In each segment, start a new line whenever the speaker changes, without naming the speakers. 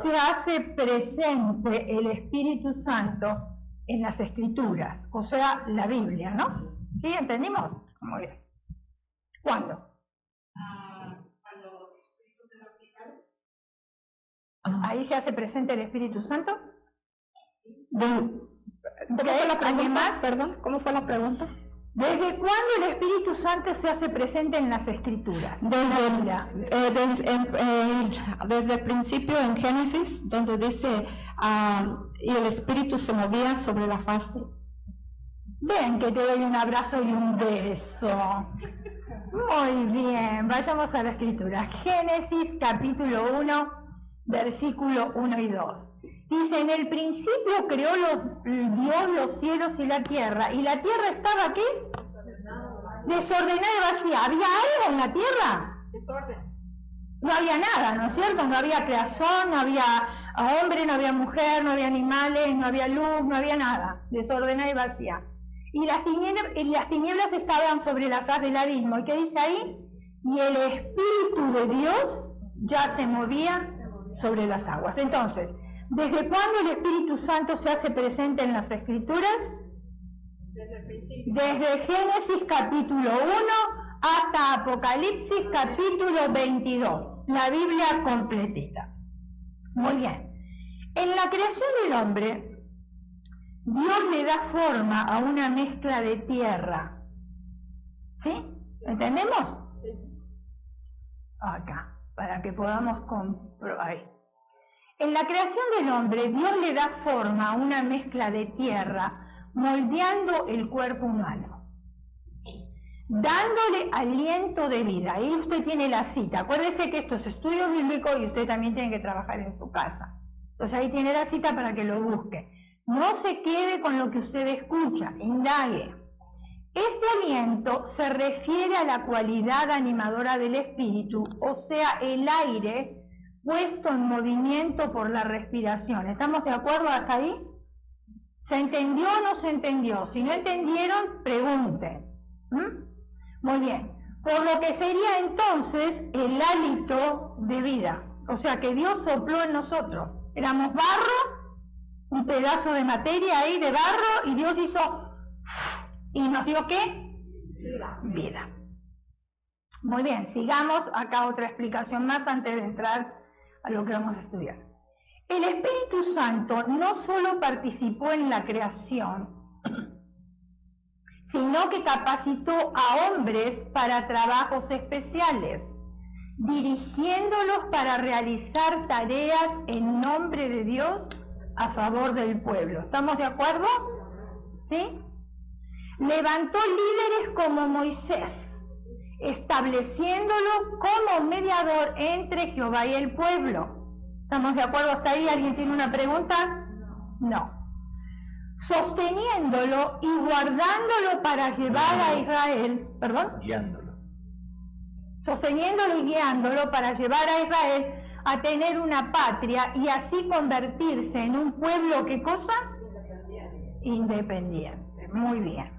se hace presente el Espíritu Santo en las Escrituras? O sea, la Biblia, ¿no? ¿Sí? ¿Entendimos? Muy bien. ¿Cuándo?
Cuando Jesucristo se bautizaron.
¿Ahí se hace presente el Espíritu Santo?
¿Cómo fue la pregunta?
Más?
Perdón, ¿cómo fue la pregunta?
¿Desde cuándo el Espíritu Santo se hace presente en las Escrituras?
Desde el principio en Génesis, donde dice, y el Espíritu se movía sobre la faz.
Ven que te doy un abrazo y un beso. Muy bien, vayamos a la Escritura. Génesis capítulo 1, versículo 1 y 2. Dice, en el principio creó Dios los cielos y la tierra estaba, ¿qué? Desordenada y vacía. ¿Había algo en la tierra? No había nada, ¿no es cierto? No había creación, no había hombre, no había mujer, no había animales, no había luz, no había nada. Desordenada y vacía. Y las tinieblas estaban sobre la faz del abismo. ¿Y qué dice ahí? Y el Espíritu de Dios ya se movía sobre las aguas. Entonces, ¿desde cuándo el Espíritu Santo se hace presente en las Escrituras? Desde Génesis capítulo 1 hasta Apocalipsis capítulo 22. La Biblia completita. Muy bien. En la creación del hombre, Dios le da forma a una mezcla de tierra. ¿Sí? ¿Entendemos? Acá, para que podamos comprobar. En la creación del hombre, Dios le da forma a una mezcla de tierra, moldeando el cuerpo humano, dándole aliento de vida. Ahí usted tiene la cita. Acuérdese que esto es estudio bíblico y usted también tiene que trabajar en su casa. Entonces ahí tiene la cita para que lo busque. No se quede con lo que usted escucha, indague. Este aliento se refiere a la cualidad animadora del espíritu, o sea, el aire puesto en movimiento por la respiración. ¿Estamos de acuerdo hasta ahí? ¿Se entendió o no se entendió? Si no entendieron, pregunten. Muy bien. Por lo que sería entonces el hálito de vida. O sea, que Dios sopló en nosotros. Éramos barro, un pedazo de materia ahí de barro, y Dios hizo... ¿Y nos dio qué? Vida. Muy bien, sigamos acá otra explicación más antes de entrar a lo que vamos a estudiar. El Espíritu Santo no solo participó en la creación, sino que capacitó a hombres para trabajos especiales, dirigiéndolos para realizar tareas en nombre de Dios a favor del pueblo. ¿Estamos de acuerdo? ¿Sí? Levantó líderes como Moisés, estableciéndolo como mediador entre Jehová y el pueblo. ¿Estamos de acuerdo hasta ahí? ¿Alguien tiene una pregunta? No. Sosteniéndolo y guardándolo para llevar a Israel, ¿perdón?
Guiándolo.
Sosteniéndolo y guiándolo para llevar a Israel a tener una patria y así convertirse en un pueblo, ¿qué cosa? Independiente. Muy bien.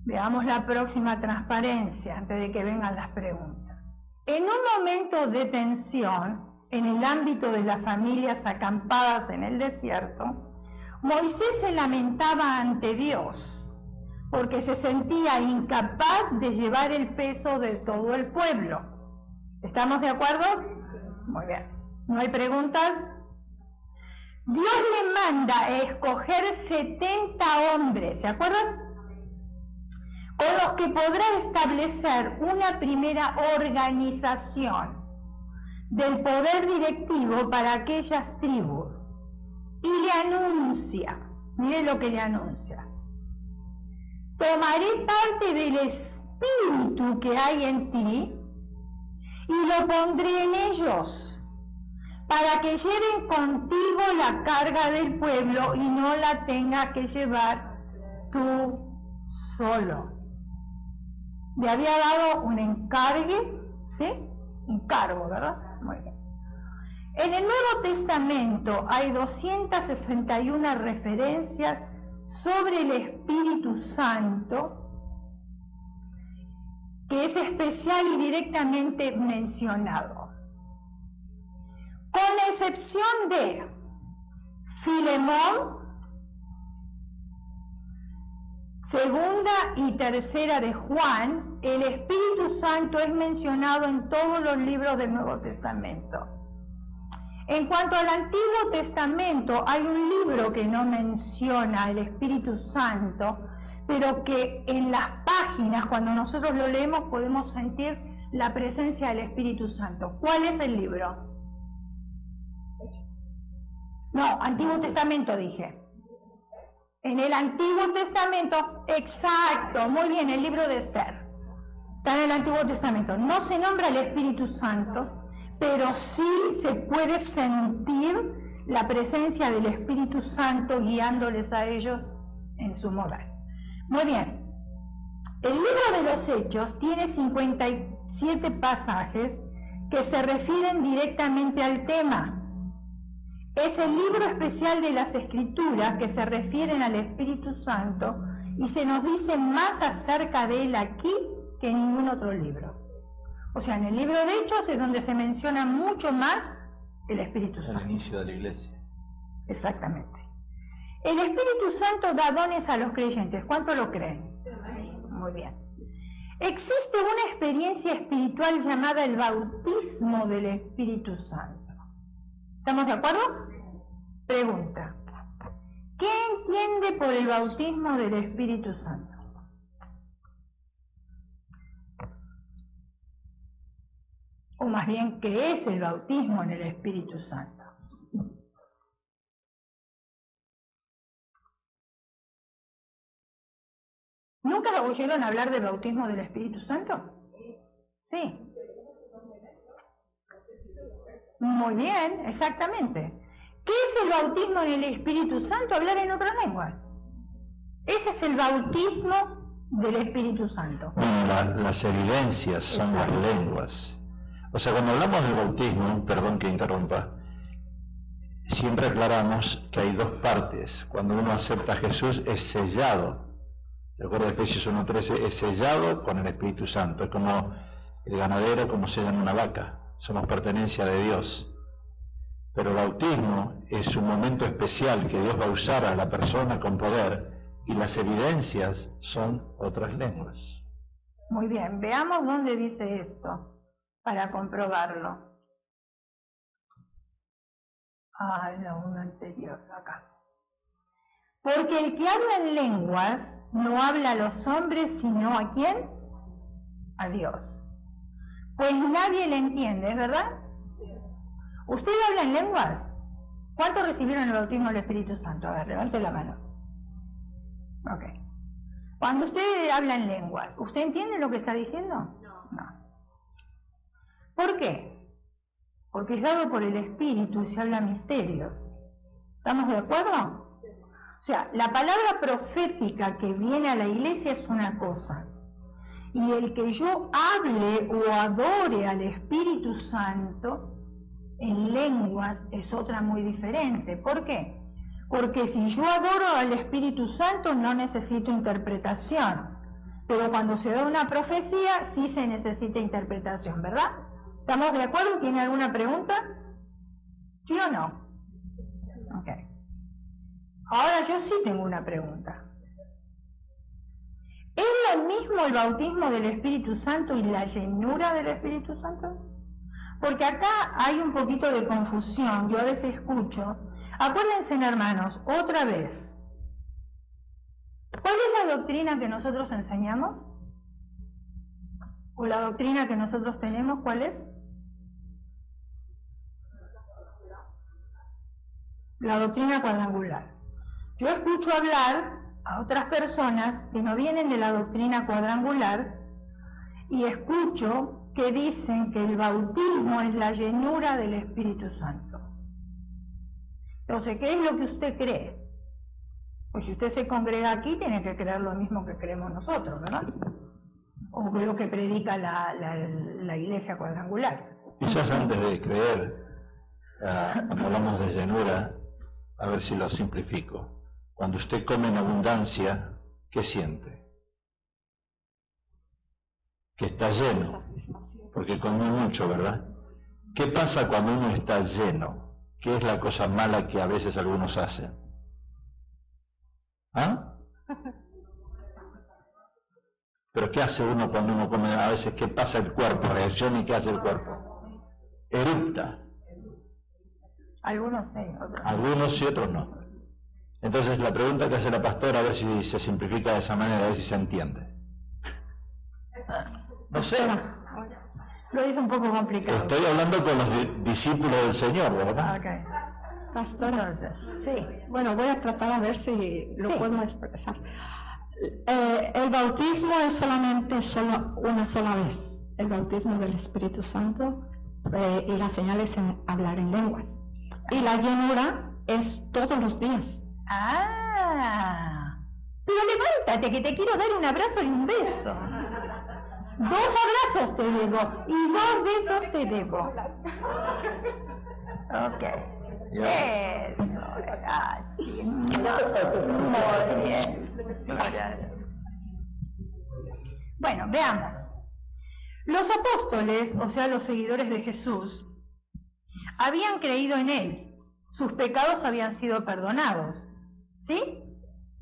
Veamos la próxima transparencia antes de que vengan las preguntas. En un momento de tensión, en el ámbito de las familias acampadas en el desierto, Moisés se lamentaba ante Dios porque se sentía incapaz de llevar el peso de todo el pueblo. ¿Estamos de acuerdo? Muy bien. ¿No hay preguntas? Dios le manda a escoger 70 hombres, ¿se acuerdan? Con los que podrá establecer una primera organización del poder directivo para aquellas tribus. Y le anuncia, mire lo que le anuncia: tomaré parte del espíritu que hay en ti y lo pondré en ellos, para que lleven contigo la carga del pueblo y no la tengas que llevar tú solo. Le había dado un encargue, ¿sí? Un cargo, ¿verdad? Muy bien. En el Nuevo Testamento hay 261 referencias sobre el Espíritu Santo, que es especial y directamente mencionado. Con la excepción de Filemón, segunda y tercera de Juan, el Espíritu Santo es mencionado en todos los libros del Nuevo Testamento. En cuanto al Antiguo Testamento, hay un libro que no menciona el Espíritu Santo, pero que en las páginas, cuando nosotros lo leemos, podemos sentir la presencia del Espíritu Santo. ¿Cuál es el libro? No, Antiguo Testamento dije. En el Antiguo Testamento, exacto, muy bien, el libro de Esther. Está en el Antiguo Testamento. No se nombra el Espíritu Santo, pero sí se puede sentir la presencia del Espíritu Santo guiándoles a ellos en su mover. Muy bien. El libro de los Hechos tiene 57 pasajes que se refieren directamente al tema. Es el libro especial de las Escrituras que se refieren al Espíritu Santo y se nos dice más acerca de él aquí que en ningún otro libro. O sea, en el libro de Hechos es donde se menciona mucho más el Espíritu Santo.
El inicio de la iglesia.
Exactamente. El Espíritu Santo da dones a los creyentes. ¿Cuánto lo creen? Muy bien. Existe una experiencia espiritual llamada el bautismo del Espíritu Santo. ¿Estamos de acuerdo? Pregunta. ¿Qué entiende por el bautismo del Espíritu Santo? O más bien, ¿qué es el bautismo en el Espíritu Santo? ¿Nunca oyeron hablar del bautismo del Espíritu Santo? Sí. Muy bien, exactamente. ¿Qué es el bautismo en el Espíritu Santo? Hablar en otra lengua. Ese es el bautismo del Espíritu Santo.
Bueno, las evidencias son las lenguas. O sea, cuando hablamos del bautismo, perdón que interrumpa, siempre aclaramos que hay dos partes. Cuando uno acepta a Jesús es sellado. ¿De acuerdo? Efesios 1:13 es sellado con el Espíritu Santo. Es como el ganadero, como sellan una vaca. Somos pertenencia de Dios. Pero el bautismo es un momento especial que Dios va a usar a la persona con poder y las evidencias son otras lenguas.
Muy bien, veamos dónde dice esto para comprobarlo. Uno anterior, acá. Porque el que habla en lenguas no habla a los hombres, sino ¿a quién? A Dios. Pues nadie le entiende, ¿verdad? ¿Usted habla en lenguas? ¿Cuántos recibieron el bautismo del Espíritu Santo? A ver, levante la mano. Ok. Cuando usted habla en lenguas, ¿usted entiende lo que está diciendo? No. ¿Por qué? Porque es dado por el Espíritu y se habla misterios. ¿Estamos de acuerdo? O sea, la palabra profética que viene a la iglesia es una cosa. Y el que yo hable o adore al Espíritu Santo en lenguas es otra muy diferente. ¿Por qué? Porque si yo adoro al Espíritu Santo no necesito interpretación. Pero cuando se da una profecía sí se necesita interpretación, ¿verdad? ¿Estamos de acuerdo? ¿Tiene alguna pregunta? ¿Sí o no? Ok. Ahora yo sí tengo una pregunta. ¿Es lo mismo el bautismo del Espíritu Santo y la llenura del Espíritu Santo? Porque acá hay un poquito de confusión, yo a veces escucho. Acuérdense, hermanos, otra vez. ¿Cuál es la doctrina que nosotros enseñamos? ¿O la doctrina que nosotros tenemos, cuál es? La doctrina cuadrangular. Yo escucho hablar a otras personas que no vienen de la doctrina cuadrangular y escucho que dicen que el bautismo es la llenura del Espíritu Santo. Entonces, ¿qué es lo que usted cree? Pues si usted se congrega aquí, tiene que creer lo mismo que creemos nosotros, ¿verdad? O lo que predica la iglesia cuadrangular.
Quizás antes de creer, cuando hablamos de llenura, a ver si lo simplifico. Cuando usted come en abundancia, ¿qué siente? Que está lleno, porque come mucho, ¿verdad? ¿Qué pasa cuando uno está lleno? ¿qué es la cosa mala que a veces algunos hacen? ¿Ah? ¿Pero qué hace uno cuando uno come? A veces, ¿qué pasa el cuerpo? Reacciona y ¿qué hace el cuerpo? Erupta.
Algunos sí, otros no.
Algunos y otros no. Entonces la pregunta que hace la pastora, a ver si se simplifica de esa manera, a ver si se entiende. No sé.
Lo hizo un poco complicado.
Estoy hablando con los discípulos del Señor, ¿verdad?
Okay.
Pastora,
Entonces, sí.
bueno, voy a tratar a ver si lo
Sí.
puedo expresar. El bautismo es solamente una sola vez, el bautismo del Espíritu Santo y las señales en hablar en lenguas. Y la llenura es todos los días.
Ah, pero levántate que te quiero dar un abrazo y un beso. 2 abrazos te debo y 2 besos te debo. Ok. Eso. Así. Muy bien. Bueno, veamos. Los apóstoles, o sea, los seguidores de Jesús, habían creído en Él. Sus pecados habían sido perdonados. ¿Sí?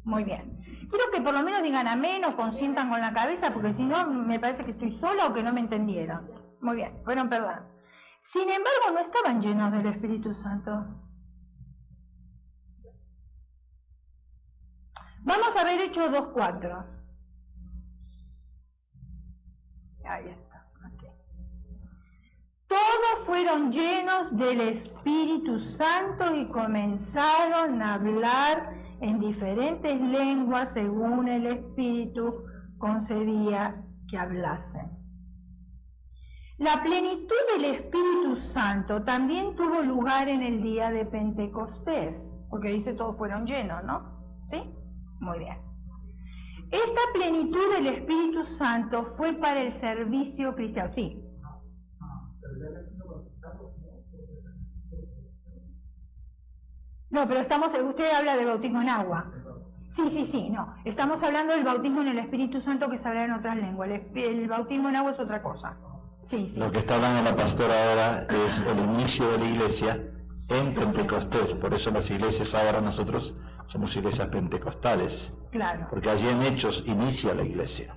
Muy bien. Quiero que por lo menos digan amén o consientan con la cabeza, porque si no me parece que estoy sola o que no me entendieron. Muy bien, fueron perdonados. Sin embargo, no estaban llenos del Espíritu Santo. Vamos a ver Hechos 2:4. Ahí está. Okay. Todos fueron llenos del Espíritu Santo y comenzaron a hablar en diferentes lenguas según el Espíritu concedía que hablasen. La plenitud del Espíritu Santo también tuvo lugar en el día de Pentecostés, porque dice todos fueron llenos, ¿no? ¿Sí? Muy bien. Esta plenitud del Espíritu Santo fue para el servicio cristiano. Sí. No, pero usted habla de bautismo en agua. Sí, no. Estamos hablando del bautismo en el Espíritu Santo que se habla en otras lenguas. El bautismo en agua es otra cosa. Sí.
Lo que está hablando la pastora ahora es el inicio de la iglesia en Pentecostés. Por eso las iglesias ahora nosotros somos iglesias pentecostales.
Claro.
Porque allí en Hechos inicia la iglesia.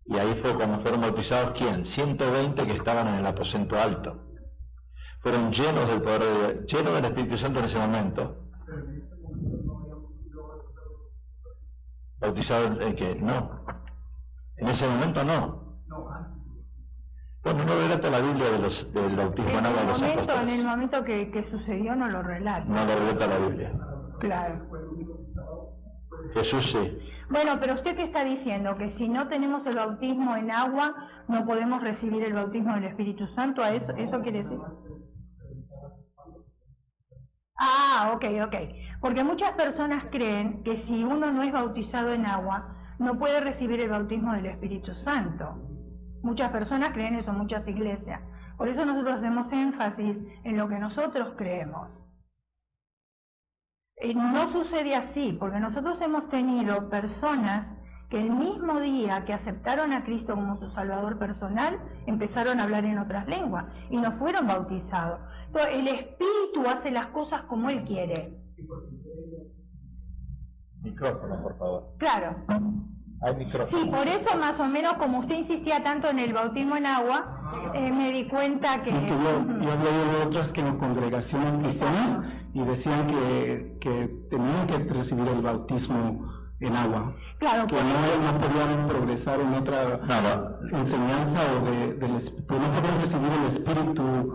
Y ahí fue cuando fueron bautizados, ¿quién? 120 que estaban en el aposento alto. Fueron llenos del poder, llenos del Espíritu Santo en ese momento. ¿Bautizados en qué? No. En ese momento no. Bueno, no relata la Biblia del bautismo en agua de los apóstoles.
En el momento que sucedió no lo relata.
No lo relata la Biblia.
Claro.
Jesús sí.
Bueno, pero usted qué está diciendo, que si no tenemos el bautismo en agua, no podemos recibir el bautismo del Espíritu Santo. ¿A eso quiere decir? Ah, ok. Porque muchas personas creen que si uno no es bautizado en agua, no puede recibir el bautismo del Espíritu Santo. Muchas personas creen eso, muchas iglesias. Por eso nosotros hacemos énfasis en lo que nosotros creemos. No sucede así, porque nosotros hemos tenido personas que el mismo día que aceptaron a Cristo como su Salvador personal, empezaron a hablar en otras lenguas y no fueron bautizados. Entonces, el Espíritu hace las cosas como Él quiere.
Micrófono, por favor.
Claro.
Hay micrófono.
Sí, por eso más o menos, como usted insistía tanto en el bautismo en agua, me di cuenta que...
Sí, que yo había oído otras que en congregaciones cristianas y decían que tenían que recibir el bautismo en agua,
Claro,
que no podían progresar en otra enseñanza o que no podían recibir el espíritu,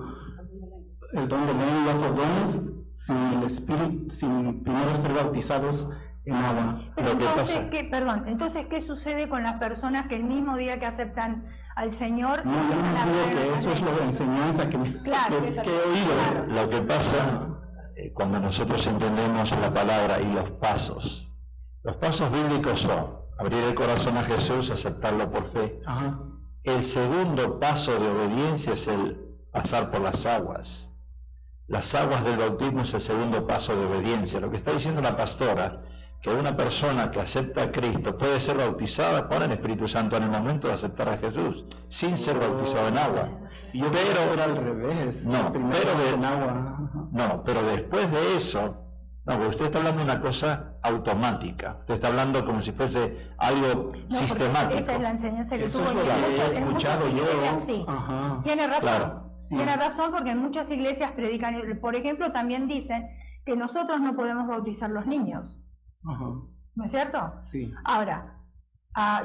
el don de lenguas o dones sin primero ser bautizados en agua.
Pero entonces, ¿qué sucede con las personas que el mismo día que aceptan al Señor
No, yo
empiezan a
les digo
hablar
que eso es la enseñanza que he oído.
Claro.
Lo que pasa cuando nosotros entendemos la palabra y los pasos bíblicos son abrir el corazón a Jesús, aceptarlo por fe.
Ajá.
El segundo paso de obediencia es el pasar por las aguas. Las aguas del bautismo es el segundo paso de obediencia. Lo que está diciendo la pastora, que una persona que acepta a Cristo puede ser bautizada con el Espíritu Santo en el momento de aceptar a Jesús, sin ser bautizado en agua.
Yo pero era al revés.
No,
primero
pero
en agua. Ajá.
No, pero después de eso, no, porque usted está hablando de una cosa automática. Usted está hablando como si fuese algo sistemático.
Esa es la enseñanza que
Eso
tuvo.
es lo que he escuchado yo.
Sí.
Ajá.
Tiene razón.
Claro.
Sí.
Tiene razón, porque en muchas iglesias predican, por ejemplo, también dicen que nosotros no podemos bautizar los niños.
Ajá.
¿No es cierto?
Sí.
Ahora,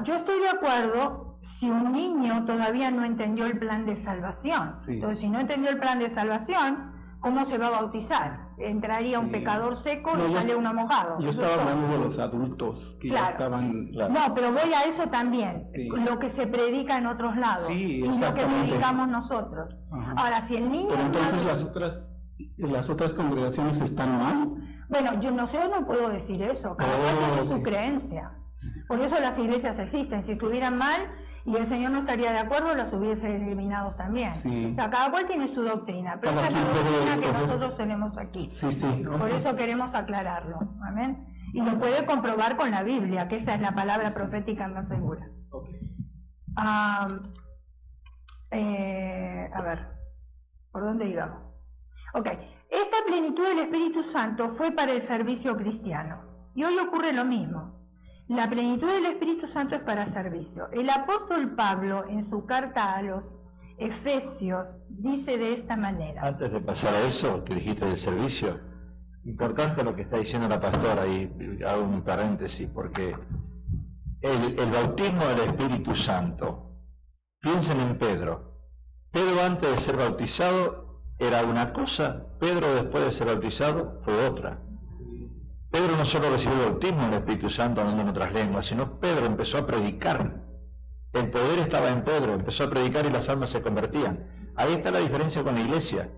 yo estoy de acuerdo si un niño todavía no entendió el plan de salvación.
Sí.
Entonces, si no entendió el plan de salvación, ¿cómo se va a bautizar? Entraría un
Sí.
pecador seco
No,
y
yo
sale uno mojado.
Yo
Eso
estaba
es todo.
hablando de los adultos que ya
Claro.
estaban...
No, pero voy a eso también,
Sí.
lo que se predica en otros lados
Sí,
y lo que
exactamente.
predicamos nosotros.
Ajá.
Ahora, si el niño...
Pero entonces las otras congregaciones están mal.
Bueno, yo no puedo decir eso, cada cual tiene su
ok.
creencia. Por eso las iglesias existen. Si estuvieran mal y el Señor no estaría de acuerdo, las hubiese eliminado también.
Sí.
O sea, cada cual tiene su doctrina, pero
Cada
esa es la
quien puede
doctrina que
escoger.
nosotros tenemos aquí.
Sí, sí.
Por
ok.
eso queremos aclararlo. Amén. Y lo puede comprobar con la Biblia, que esa es la palabra profética más segura.
Ok.
A ver, ¿por dónde íbamos? Ok, esta plenitud del Espíritu Santo fue para el servicio cristiano. Y hoy ocurre lo mismo. La plenitud del Espíritu Santo es para servicio. El apóstol Pablo, en su carta a los Efesios, dice de esta manera.
Antes de pasar a eso que dijiste del servicio, importante lo que está diciendo la pastora, y hago un paréntesis, porque el bautismo del Espíritu Santo, piensen en Pedro. Pedro antes de ser bautizado era una cosa, Pedro después de ser bautizado fue otra. Pedro no solo recibió el bautismo del Espíritu Santo hablando en otras lenguas, sino Pedro empezó a predicar. El poder estaba en Pedro, empezó a predicar y las almas se convertían. Ahí está la diferencia con la iglesia.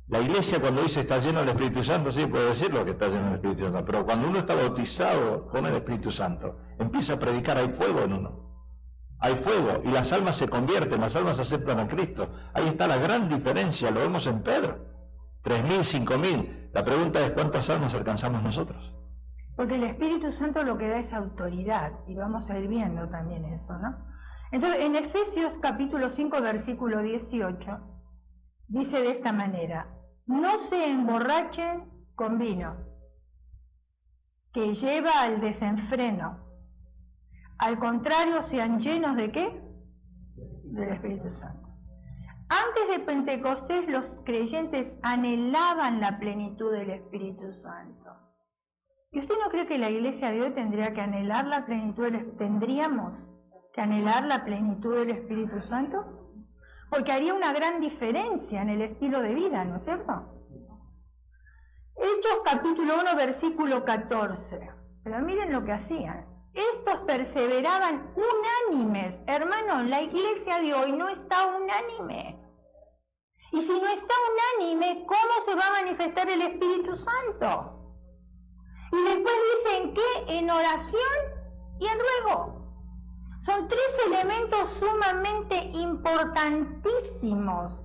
La iglesia cuando dice está lleno del Espíritu Santo, sí puede decirlo que está lleno del Espíritu Santo, pero cuando uno está bautizado con el Espíritu Santo, empieza a predicar, hay fuego en uno. Hay fuego y las almas se convierten, las almas aceptan a Cristo. Ahí está la gran diferencia, lo vemos en Pedro. 3.000, 5.000. La pregunta es ¿cuántas almas alcanzamos nosotros?
Porque el Espíritu Santo lo que da es autoridad, y vamos a ir viendo también eso, ¿no? Entonces, en Efesios capítulo 5, versículo 18, dice de esta manera: no se emborrachen con vino, que lleva al desenfreno. Al contrario, sean llenos ¿de qué? Del Espíritu Santo. Antes de Pentecostés, los creyentes anhelaban la plenitud del Espíritu Santo. ¿Y usted no cree que la iglesia de hoy tendríamos que anhelar la plenitud del Espíritu Santo? Porque haría una gran diferencia en el estilo de vida, ¿no es cierto? Hechos capítulo 1, versículo 14. Pero miren lo que hacían. Estos perseveraban unánimes. Hermanos, la iglesia de hoy no está unánime. Y si no está unánime, ¿cómo se va a manifestar el Espíritu Santo? Y después dicen que en oración y en ruego. Son tres elementos sumamente importantísimos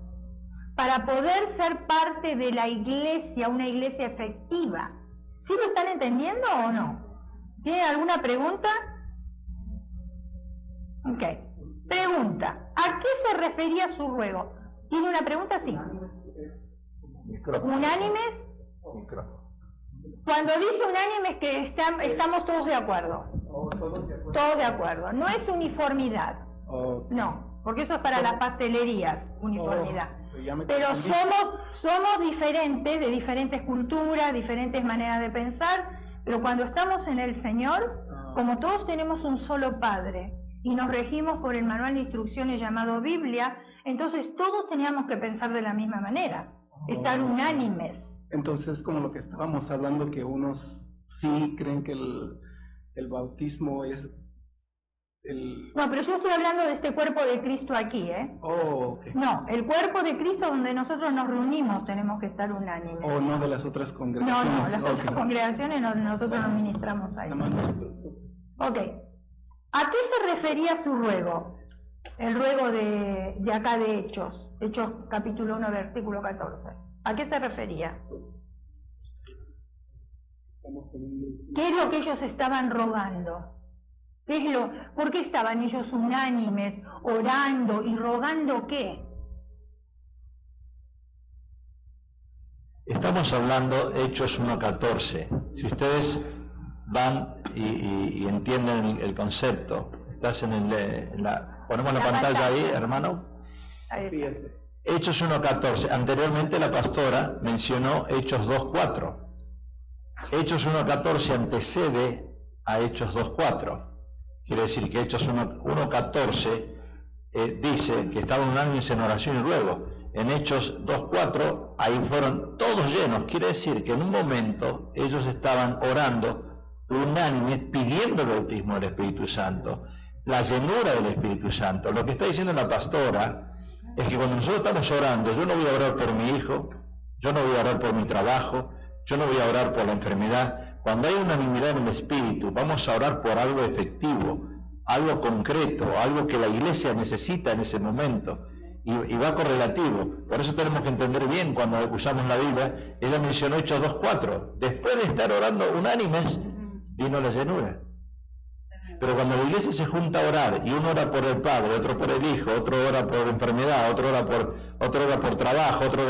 para poder ser parte de la iglesia, una iglesia efectiva. ¿Sí lo están entendiendo o no? ¿Tienen alguna pregunta? Ok. Pregunta. ¿A qué se refería su ruego? ¿Tiene una pregunta? Sí. ¿Unánimes? Cuando dice unánimes que estamos todos de acuerdo. Todos de acuerdo. No es uniformidad. No, porque eso es para las pastelerías, uniformidad. Pero somos diferentes, de diferentes culturas, diferentes maneras de pensar, pero cuando estamos en el Señor, como todos tenemos un solo Padre y nos regimos por el manual de instrucciones llamado Biblia, entonces todos teníamos que pensar de la misma manera, estar unánimes.
Entonces, como lo que estábamos hablando, que unos sí creen que el bautismo es el...
No, pero yo estoy hablando de este cuerpo de Cristo aquí, ¿eh?
Okay.
No, el cuerpo de Cristo donde nosotros nos reunimos tenemos que estar unánimes.
O no de las otras
No,
congregaciones.
las otras congregaciones nosotros nos ministramos ahí. Ok. ¿A qué se refería su ruego? El ruego de acá de Hechos capítulo 1, versículo 14. ¿A qué se refería? ¿Qué es lo que ellos estaban rogando? ¿Por qué estaban ellos unánimes, orando y rogando qué?
Estamos hablando Hechos 1:14. Si ustedes van y entienden el concepto, estás ponemos la pantalla ahí, hermano.
Así es.
Hechos 1:14. Anteriormente la pastora mencionó Hechos 2:4. Hechos 1:14 antecede a Hechos 2:4. Quiere decir que Hechos 1:14 dice que estaban unánimes en oración y ruego. En Hechos 2:4 ahí fueron todos llenos. Quiere decir que en un momento ellos estaban orando unánimes, pidiendo el bautismo del Espíritu Santo, la llenura del Espíritu Santo. Lo que está diciendo la pastora es que cuando nosotros estamos orando, yo no voy a orar por mi hijo, yo no voy a orar por mi trabajo, yo no voy a orar por la enfermedad. Cuando hay unanimidad en el Espíritu, vamos a orar por algo efectivo, algo concreto, algo que la iglesia necesita en ese momento, y va correlativo. Por eso tenemos que entender bien cuando usamos la Biblia. Ella mencionó Hechos 2:4. Después de estar orando unánimes, vino la llenura. Pero cuando la iglesia se junta a orar, y uno ora por el Padre, otro por el Hijo, otro ora por enfermedad, otro ora por trabajo, otro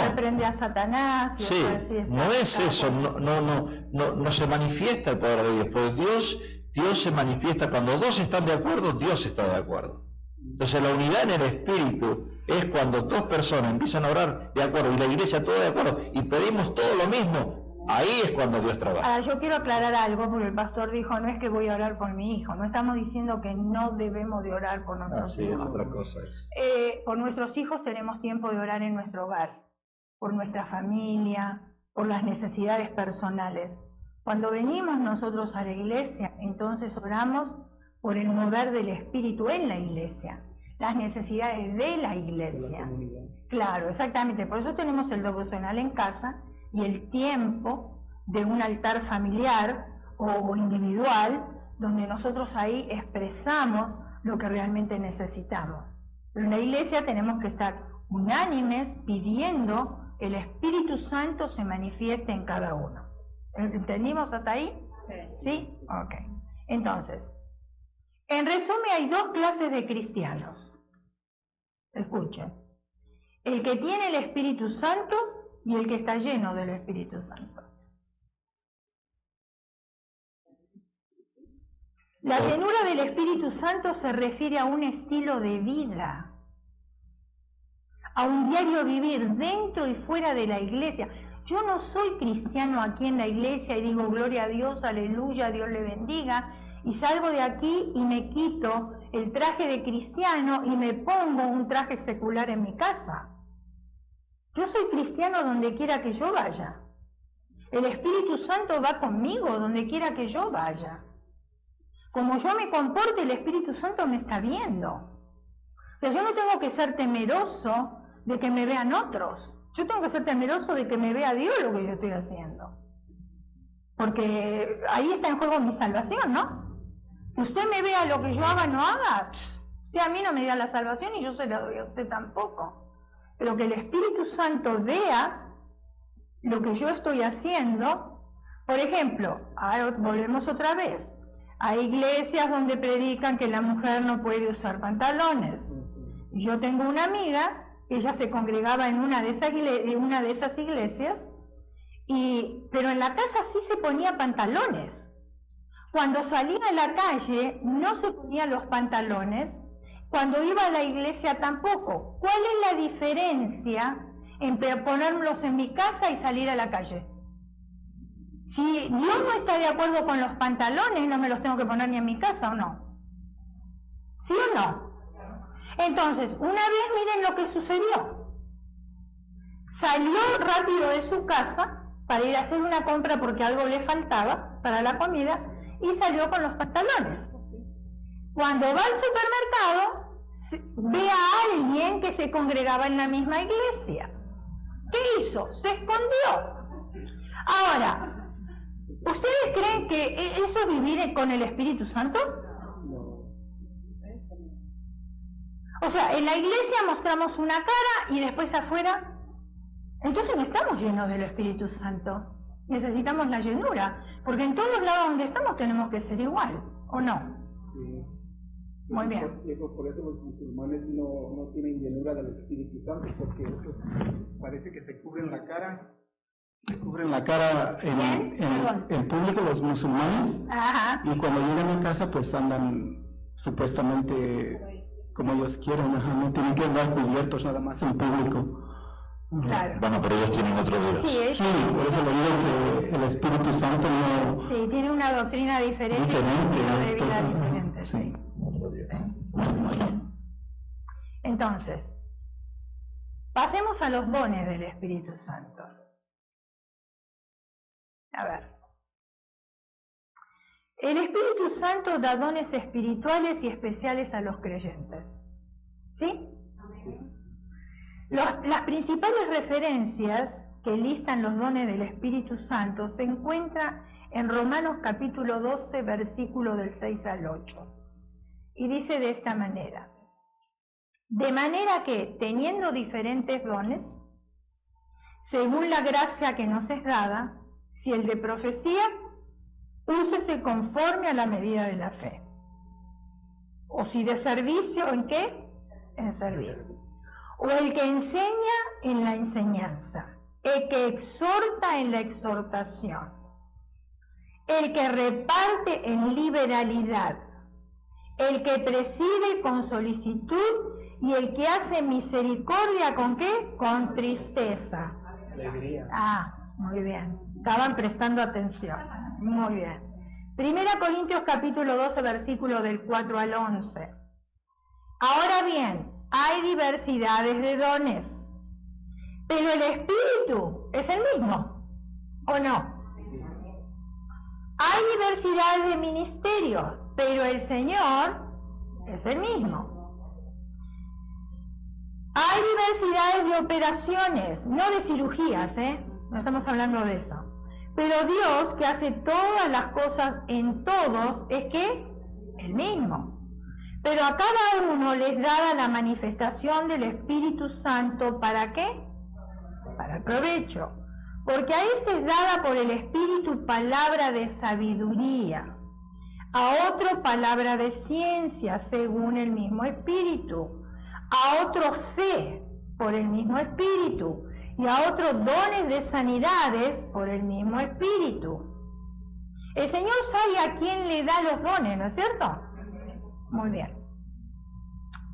reprende a Satanás.
Sí, no es eso, no se manifiesta el poder de Dios, porque Dios se manifiesta cuando dos están de acuerdo, Dios está de acuerdo. Entonces la unidad en el Espíritu es cuando dos personas empiezan a orar de acuerdo, y la iglesia todo de acuerdo, y pedimos todo lo mismo. Ahí es cuando Dios trabaja.
Ahora, yo quiero aclarar algo, porque el pastor dijo, no es que voy a orar por mi hijo, no estamos diciendo que no debemos de orar por nuestros hijos.
Es otra cosa.
Por nuestros hijos tenemos tiempo de orar en nuestro hogar, por nuestra familia, por las necesidades personales. Cuando venimos nosotros a la iglesia, entonces oramos por el mover del Espíritu en la iglesia, las necesidades de la iglesia. Claro, exactamente, por eso tenemos el devocional en casa, y el tiempo de un altar familiar o individual, donde nosotros ahí expresamos lo que realmente necesitamos. Pero en la iglesia tenemos que estar unánimes pidiendo que el Espíritu Santo se manifieste en cada uno. ¿Entendimos hasta ahí? ¿Sí? Ok. Entonces, en resumen, hay dos clases de cristianos. Escuchen. El que tiene el Espíritu Santo y el que está lleno del Espíritu Santo. La llenura del Espíritu Santo se refiere a un estilo de vida, a un diario vivir dentro y fuera de la iglesia. Yo no soy cristiano aquí en la iglesia y digo gloria a Dios, aleluya, Dios le bendiga, y salgo de aquí y me quito el traje de cristiano y me pongo un traje secular en mi casa. Yo soy cristiano donde quiera que yo vaya. El Espíritu Santo va conmigo donde quiera que yo vaya. Como yo me comporte, el Espíritu Santo me está viendo. O sea, yo no tengo que ser temeroso de que me vean otros. Yo tengo que ser temeroso de que me vea Dios lo que yo estoy haciendo. Porque ahí está en juego mi salvación, ¿no? Que usted me vea lo que yo haga o no haga. Usted a mí no me da la salvación y yo se la doy a usted tampoco. Pero que el Espíritu Santo vea lo que yo estoy haciendo. Por ejemplo, volvemos otra vez. Hay iglesias donde predican que la mujer no puede usar pantalones. Yo tengo una amiga, ella se congregaba en una de esas iglesias, pero en la casa sí se ponía pantalones. Cuando salía a la calle no se ponía los pantalones, cuando iba a la iglesia tampoco. ¿Cuál es la diferencia entre ponerlos en mi casa y salir a la calle? Si Dios no está de acuerdo con los pantalones, no me los tengo que poner ni en mi casa, ¿o no? ¿Sí o no? Entonces, una vez miren lo que sucedió. Salió rápido de su casa para ir a hacer una compra porque algo le faltaba para la comida y salió con los pantalones. Cuando va al supermercado, ve a alguien que se congregaba en la misma iglesia. ¿Qué hizo? Se escondió. Ahora, ¿ustedes creen que eso es vivir con el Espíritu Santo? O sea, en la iglesia mostramos una cara y después afuera. Entonces no estamos llenos del Espíritu Santo. Necesitamos la llenura, porque en todos lados donde estamos tenemos que ser igual, ¿o no? Muy bien.
Por eso los musulmanes no tienen llenura del Espíritu Santo, porque parece que se cubren la cara. Se cubren la cara en público los musulmanes.
Ajá.
Y cuando llegan a casa pues andan supuestamente como ellos quieren, no tienen que andar cubiertos nada más en público.
Claro.
Bueno, pero ellos tienen otro Dios.
Sí,
por eso le digo que el Espíritu Santo no...
Sí, tiene una doctrina diferente. Diferente.
Sí.
Muy bien. Entonces, pasemos a los dones del Espíritu Santo. A ver. El Espíritu Santo da dones espirituales y especiales a los creyentes. ¿Sí? Las principales referencias que listan los dones del Espíritu Santo se encuentran en Romanos capítulo 12, versículo del 6 al 8. Y dice de esta manera: de manera que, teniendo diferentes dones, según la gracia que nos es dada, si el de profecía, úsese conforme a la medida de la fe. O si de servicio, ¿en qué? En servir. O el que enseña, en la enseñanza. El que exhorta, en la exhortación. El que reparte, en liberalidad. El que preside, con solicitud. Y el que hace misericordia, ¿con qué? Con tristeza.
Alegría.
Muy bien. Estaban prestando atención. Muy bien. 1 Corintios capítulo 12, versículo del 4 al 11. Ahora bien, hay diversidades de dones, pero el Espíritu es el mismo, ¿o no? Hay diversidades de ministerios, pero el Señor es el mismo. Hay diversidades de operaciones, no de cirugías, no estamos hablando de eso. Pero Dios, que hace todas las cosas en todos, es que el mismo. Pero a cada uno les da la manifestación del Espíritu Santo, ¿para qué? Para el provecho. Porque a este es dada por el Espíritu palabra de sabiduría, a otro palabra de ciencia, según el mismo Espíritu, a otro fe, por el mismo Espíritu, y a otros dones de sanidades por el mismo Espíritu. El Señor sabe a quién le da los dones, ¿no es cierto? Muy bien.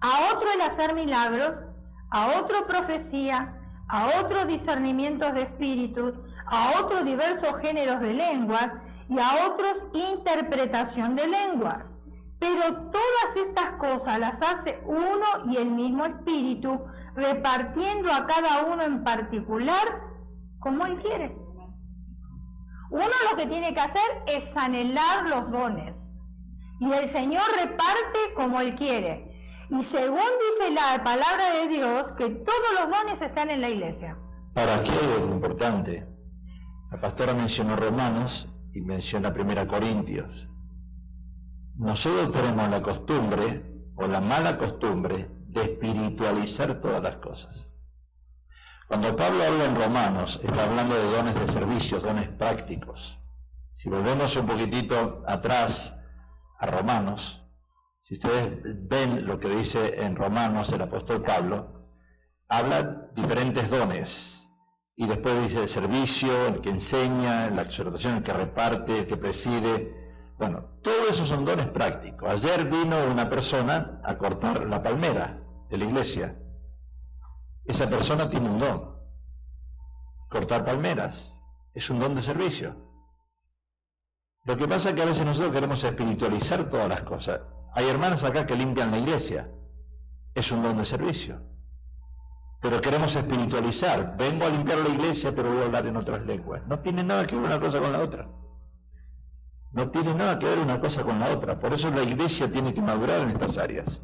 A otro el hacer milagros, a otro profecía, a otro discernimientos de espíritus, a otros diversos géneros de lenguas y a otros interpretación de lenguas. Pero todas estas cosas las hace uno y el mismo Espíritu, repartiendo a cada uno en particular como Él quiere. Uno lo que tiene que hacer es anhelar los dones. Y el Señor reparte como Él quiere. Y según dice la palabra de Dios, que todos los dones están en la iglesia.
¿Para qué es importante? La pastora mencionó Romanos y menciona 1 Corintios. Nosotros tenemos la costumbre, o la mala costumbre, de espiritualizar todas las cosas. Cuando Pablo habla en Romanos, está hablando de dones de servicios, dones prácticos. Si volvemos un poquitito atrás a Romanos, si ustedes ven lo que dice en Romanos el apóstol Pablo, habla diferentes dones. Y después dice de servicio, el que enseña, la exhortación, el que reparte, el que preside. Bueno, todo eso son dones prácticos. Ayer vino una persona a cortar la palmera de la iglesia. Esa persona tiene un don. Cortar palmeras es un don de servicio. Lo que pasa es que a veces nosotros queremos espiritualizar todas las cosas. Hay hermanas acá que limpian la iglesia. Es un don de servicio. Pero queremos espiritualizar. Vengo a limpiar la iglesia, pero voy a hablar en otras lenguas. No tiene nada que ver una cosa con la otra. No tiene nada que ver una cosa con la otra. Por eso la iglesia tiene que madurar en estas áreas.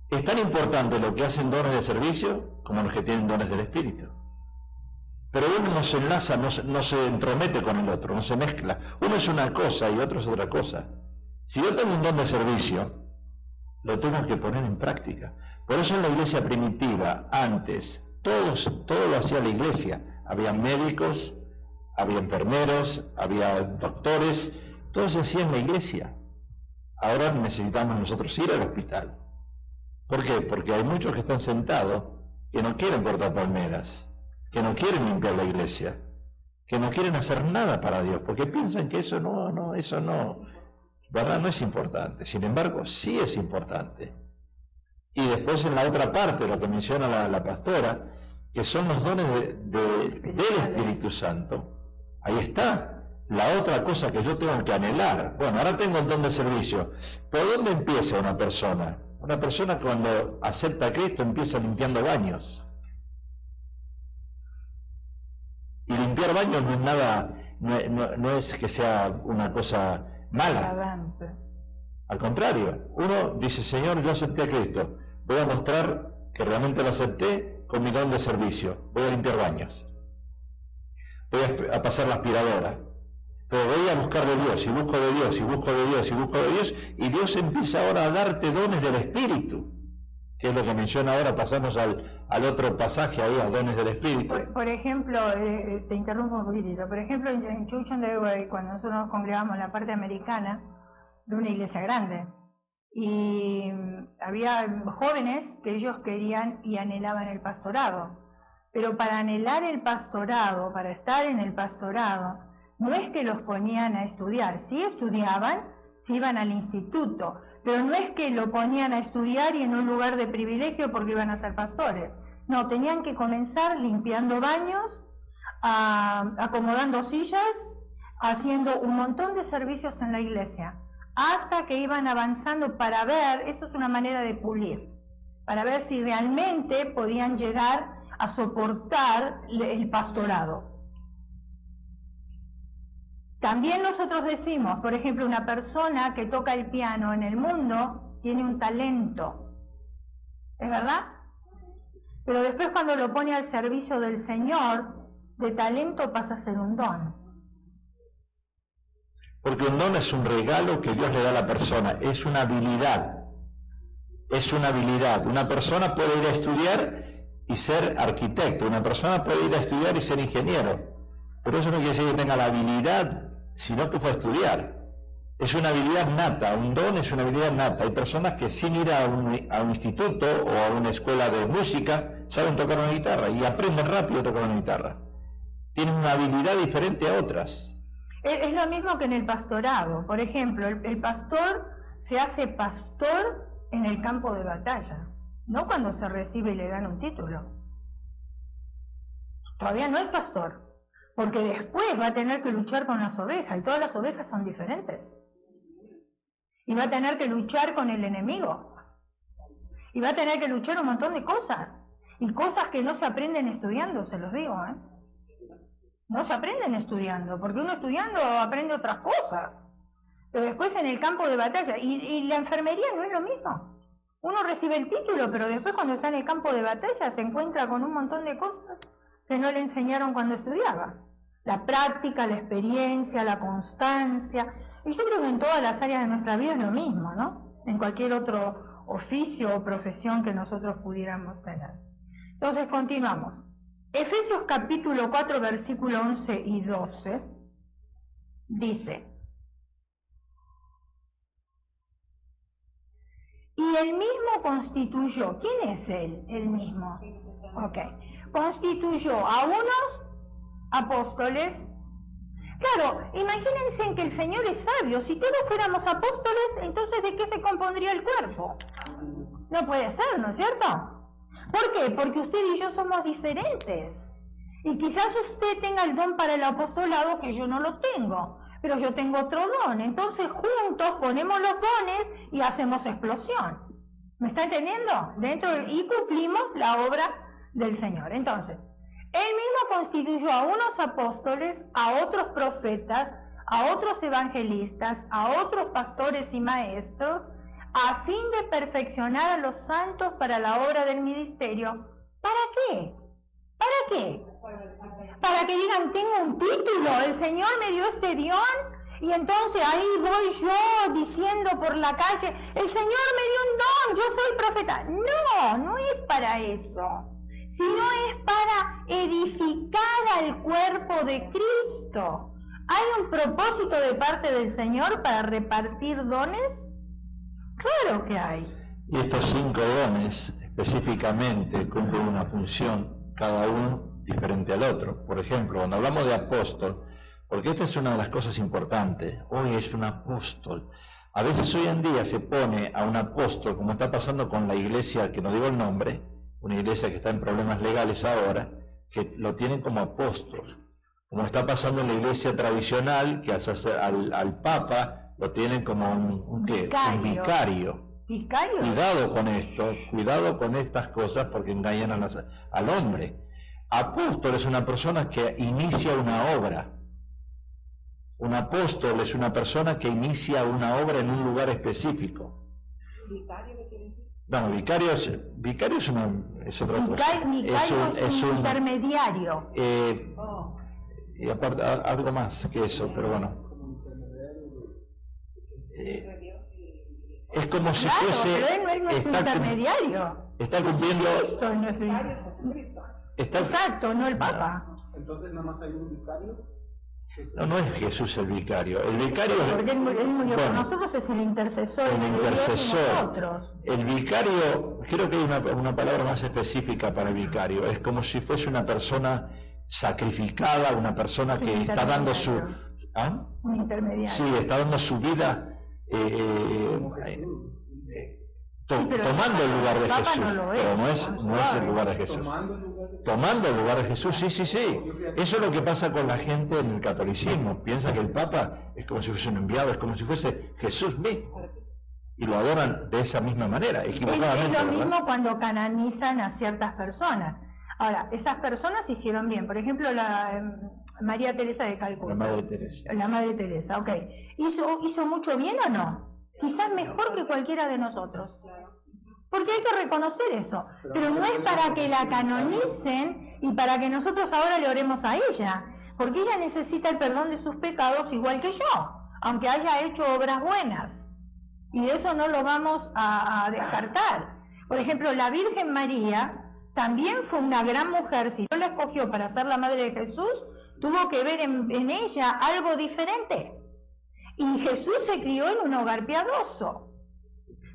Es tan importante lo que hacen dones de servicio como los que tienen dones del Espíritu. Pero uno no se enlaza, no se entromete con el otro, no se mezcla. Uno es una cosa y otro es otra cosa. Si yo tengo un don de servicio, lo tengo que poner en práctica. Por eso en la iglesia primitiva, antes, todo lo hacía la iglesia. Había médicos, había enfermeros, había doctores, todo se hacía en la iglesia. Ahora necesitamos nosotros ir al hospital. ¿Por qué? Porque hay muchos que están sentados que no quieren cortar palmeras, que no quieren limpiar la iglesia, que no quieren hacer nada para Dios, porque piensan que eso no, ¿verdad? No es importante. Sin embargo, sí es importante. Y después en la otra parte, lo que menciona la pastora, que son los dones del Espíritu Santo, ahí está la otra cosa que yo tengo que anhelar. Bueno, ahora tengo el don de servicio. ¿Por dónde empieza una persona? Una persona cuando acepta a Cristo empieza limpiando baños. Y limpiar baños no es nada, no es que sea una cosa mala. Al contrario, uno dice, Señor, yo acepté a Cristo. Voy a mostrar que realmente lo acepté con mi don de servicio. Voy a limpiar baños. Voy a pasar la aspiradora. Pero voy a buscar de Dios, y busco de Dios, y busco de Dios, y busco de Dios, y Dios empieza ahora a darte dones del Espíritu, que es lo que menciona ahora. Pasamos al otro pasaje ahí, a dones del Espíritu.
Por ejemplo, te interrumpo un poquitito, por ejemplo, en Church on the Way, cuando nosotros nos congregamos en la parte americana de una iglesia grande, y había jóvenes que ellos querían y anhelaban el pastorado, pero para anhelar el pastorado, para estar en el pastorado, no es que los ponían a estudiar, sí estudiaban, sí iban al instituto, pero no es que lo ponían a estudiar y en un lugar de privilegio porque iban a ser pastores. No, tenían que comenzar limpiando baños, acomodando sillas, haciendo un montón de servicios en la iglesia, hasta que iban avanzando para ver, eso es una manera de pulir, para ver si realmente podían llegar a soportar el pastorado. También nosotros decimos, por ejemplo, una persona que toca el piano en el mundo tiene un talento, ¿es verdad? Pero después cuando lo pone al servicio del Señor, de talento pasa a ser un don.
Porque un don es un regalo que Dios le da a la persona, es una habilidad. Es una habilidad. Una persona puede ir a estudiar y ser arquitecto, una persona puede ir a estudiar y ser ingeniero, pero eso no quiere decir que tenga la habilidad, sino que fue a estudiar. Es una habilidad nata, un don es una habilidad nata. Hay personas que sin ir a un instituto o a una escuela de música saben tocar una guitarra y aprenden rápido a tocar una guitarra. Tienen una habilidad diferente a otras.
Es lo mismo que en el pastorado. Por ejemplo, el pastor se hace pastor en el campo de batalla, no cuando se recibe y le dan un título. Todavía no es pastor, porque después va a tener que luchar con las ovejas, y todas las ovejas son diferentes. Y va a tener que luchar con el enemigo. Y va a tener que luchar un montón de cosas. Y cosas que no se aprenden estudiando, se los digo, ¿eh? No se aprenden estudiando, porque uno estudiando aprende otras cosas. Pero después en el campo de batalla, y la enfermería no es lo mismo. Uno recibe el título, pero después cuando está en el campo de batalla se encuentra con un montón de cosas que no le enseñaron cuando estudiaba. La práctica, la experiencia, la constancia. Y yo creo que en todas las áreas de nuestra vida es lo mismo, ¿no? En cualquier otro oficio o profesión que nosotros pudiéramos tener. Entonces continuamos. Efesios capítulo 4, versículo 11 y 12, dice: y él mismo constituyó, ¿quién es él? Él mismo. Ok. Constituyó a unos apóstoles. Claro, imagínense en que el Señor es sabio. Si todos fuéramos apóstoles, entonces ¿de qué se compondría el cuerpo? No puede ser, ¿no es cierto? ¿Por qué? Porque usted y yo somos diferentes. Y quizás usted tenga el don para el apostolado que yo no lo tengo, pero yo tengo otro don. Entonces juntos ponemos los dones y hacemos explosión. ¿Me está entendiendo? Y cumplimos la obra del Señor. Entonces, Él mismo constituyó a unos apóstoles, a otros profetas, a otros evangelistas, a otros pastores y maestros, a fin de perfeccionar a los santos para la obra del ministerio. ¿Para qué? ¿Para qué? Para que digan, tengo un título, el Señor me dio este don, y entonces ahí voy yo diciendo por la calle, el Señor me dio un don, yo soy profeta. No, no es para eso, sino es para edificar al cuerpo de Cristo. ¿Hay un propósito de parte del Señor para repartir dones? Claro que hay.
Y estos 5 dones específicamente cumplen una función, cada uno diferente al otro. Por ejemplo, cuando hablamos de apóstol, porque esta es una de las cosas importantes, hoy es un apóstol. A veces hoy en día se pone a un apóstol, como está pasando con la iglesia, que no digo el nombre, una iglesia que está en problemas legales ahora, que lo tienen como apóstol. Como está pasando en la iglesia tradicional, que al Papa lo tienen como un vicario.
¿Vicario?
Cuidado con estas cosas porque engañan al hombre. Apóstol es una persona que inicia una obra. Un apóstol es una persona que inicia una obra en un lugar específico.
¿Vicario qué quiere decir?
No, vicario es otra cosa.
Vicario es un intermediario.
Y aparte, algo más que eso, pero bueno. Es como si fuese...
Pero él no es nuestro intermediario.
Está cumpliendo...
Exacto, no el Papa.
Entonces nada más hay un vicario.
No es Jesús el vicario. El vicario
sí, porque él murió por nosotros, es el intercesor entre Dios y nosotros.
El vicario, creo que hay una palabra más específica para el vicario. Es como si fuese una persona sacrificada, una persona que está dando su... ¿Ah?
Un intermediario.
Sí, está dando su vida tomando el lugar de Jesús. Pero no es el lugar de Jesús. Tomando el lugar de Jesús, sí. Eso es lo que pasa con la gente en el catolicismo. Piensa que el Papa es como si fuese un enviado, es como si fuese Jesús mismo. Y lo adoran de esa misma manera, equivocadamente.
Es lo mismo cuando canonizan a ciertas personas. Ahora, esas personas hicieron bien. Por ejemplo, la María Teresa de Calcuta. La Madre Teresa, ok. ¿Hizo mucho bien o no? Quizás mejor que cualquiera de nosotros. Porque hay que reconocer eso. Pero no es para que la canonicen y para que nosotros ahora le oremos a ella. Porque ella necesita el perdón de sus pecados igual que yo, aunque haya hecho obras buenas. Y eso no lo vamos a descartar. Por ejemplo, la Virgen María también fue una gran mujer. Si Dios la escogió para ser la madre de Jesús, tuvo que ver en ella algo diferente. Y Jesús se crió en un hogar piadoso.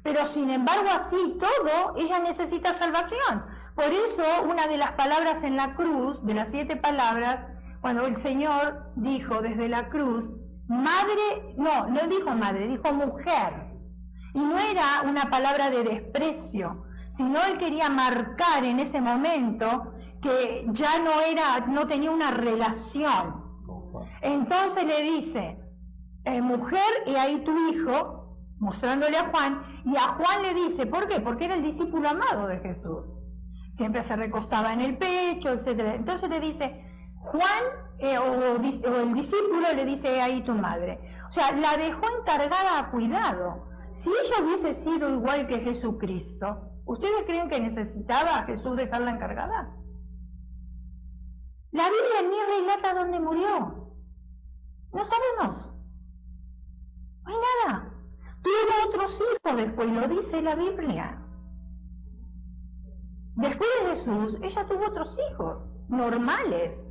Pero sin embargo, así todo, ella necesita salvación. Por eso, una de las palabras en la cruz, de las 7 palabras, cuando el Señor dijo desde la cruz, madre, no dijo madre, dijo mujer. Y no era una palabra de desprecio, sino él quería marcar en ese momento que ya no tenía una relación. Entonces le dice, mujer, he ahí tu hijo, mostrándole a Juan, y a Juan le dice, ¿por qué? Porque era el discípulo amado de Jesús. Siempre se recostaba en el pecho, etc. Entonces le dice, Juan, o el discípulo le dice, he ahí tu madre. O sea, la dejó encargada a cuidado. Si ella hubiese sido igual que Jesucristo, ¿ustedes creen que necesitaba a Jesús dejarla encargada? La Biblia ni relata dónde murió. No sabemos. No hay nada. Tuvo otros hijos después, lo dice la Biblia. Después de Jesús, ella tuvo otros hijos, normales.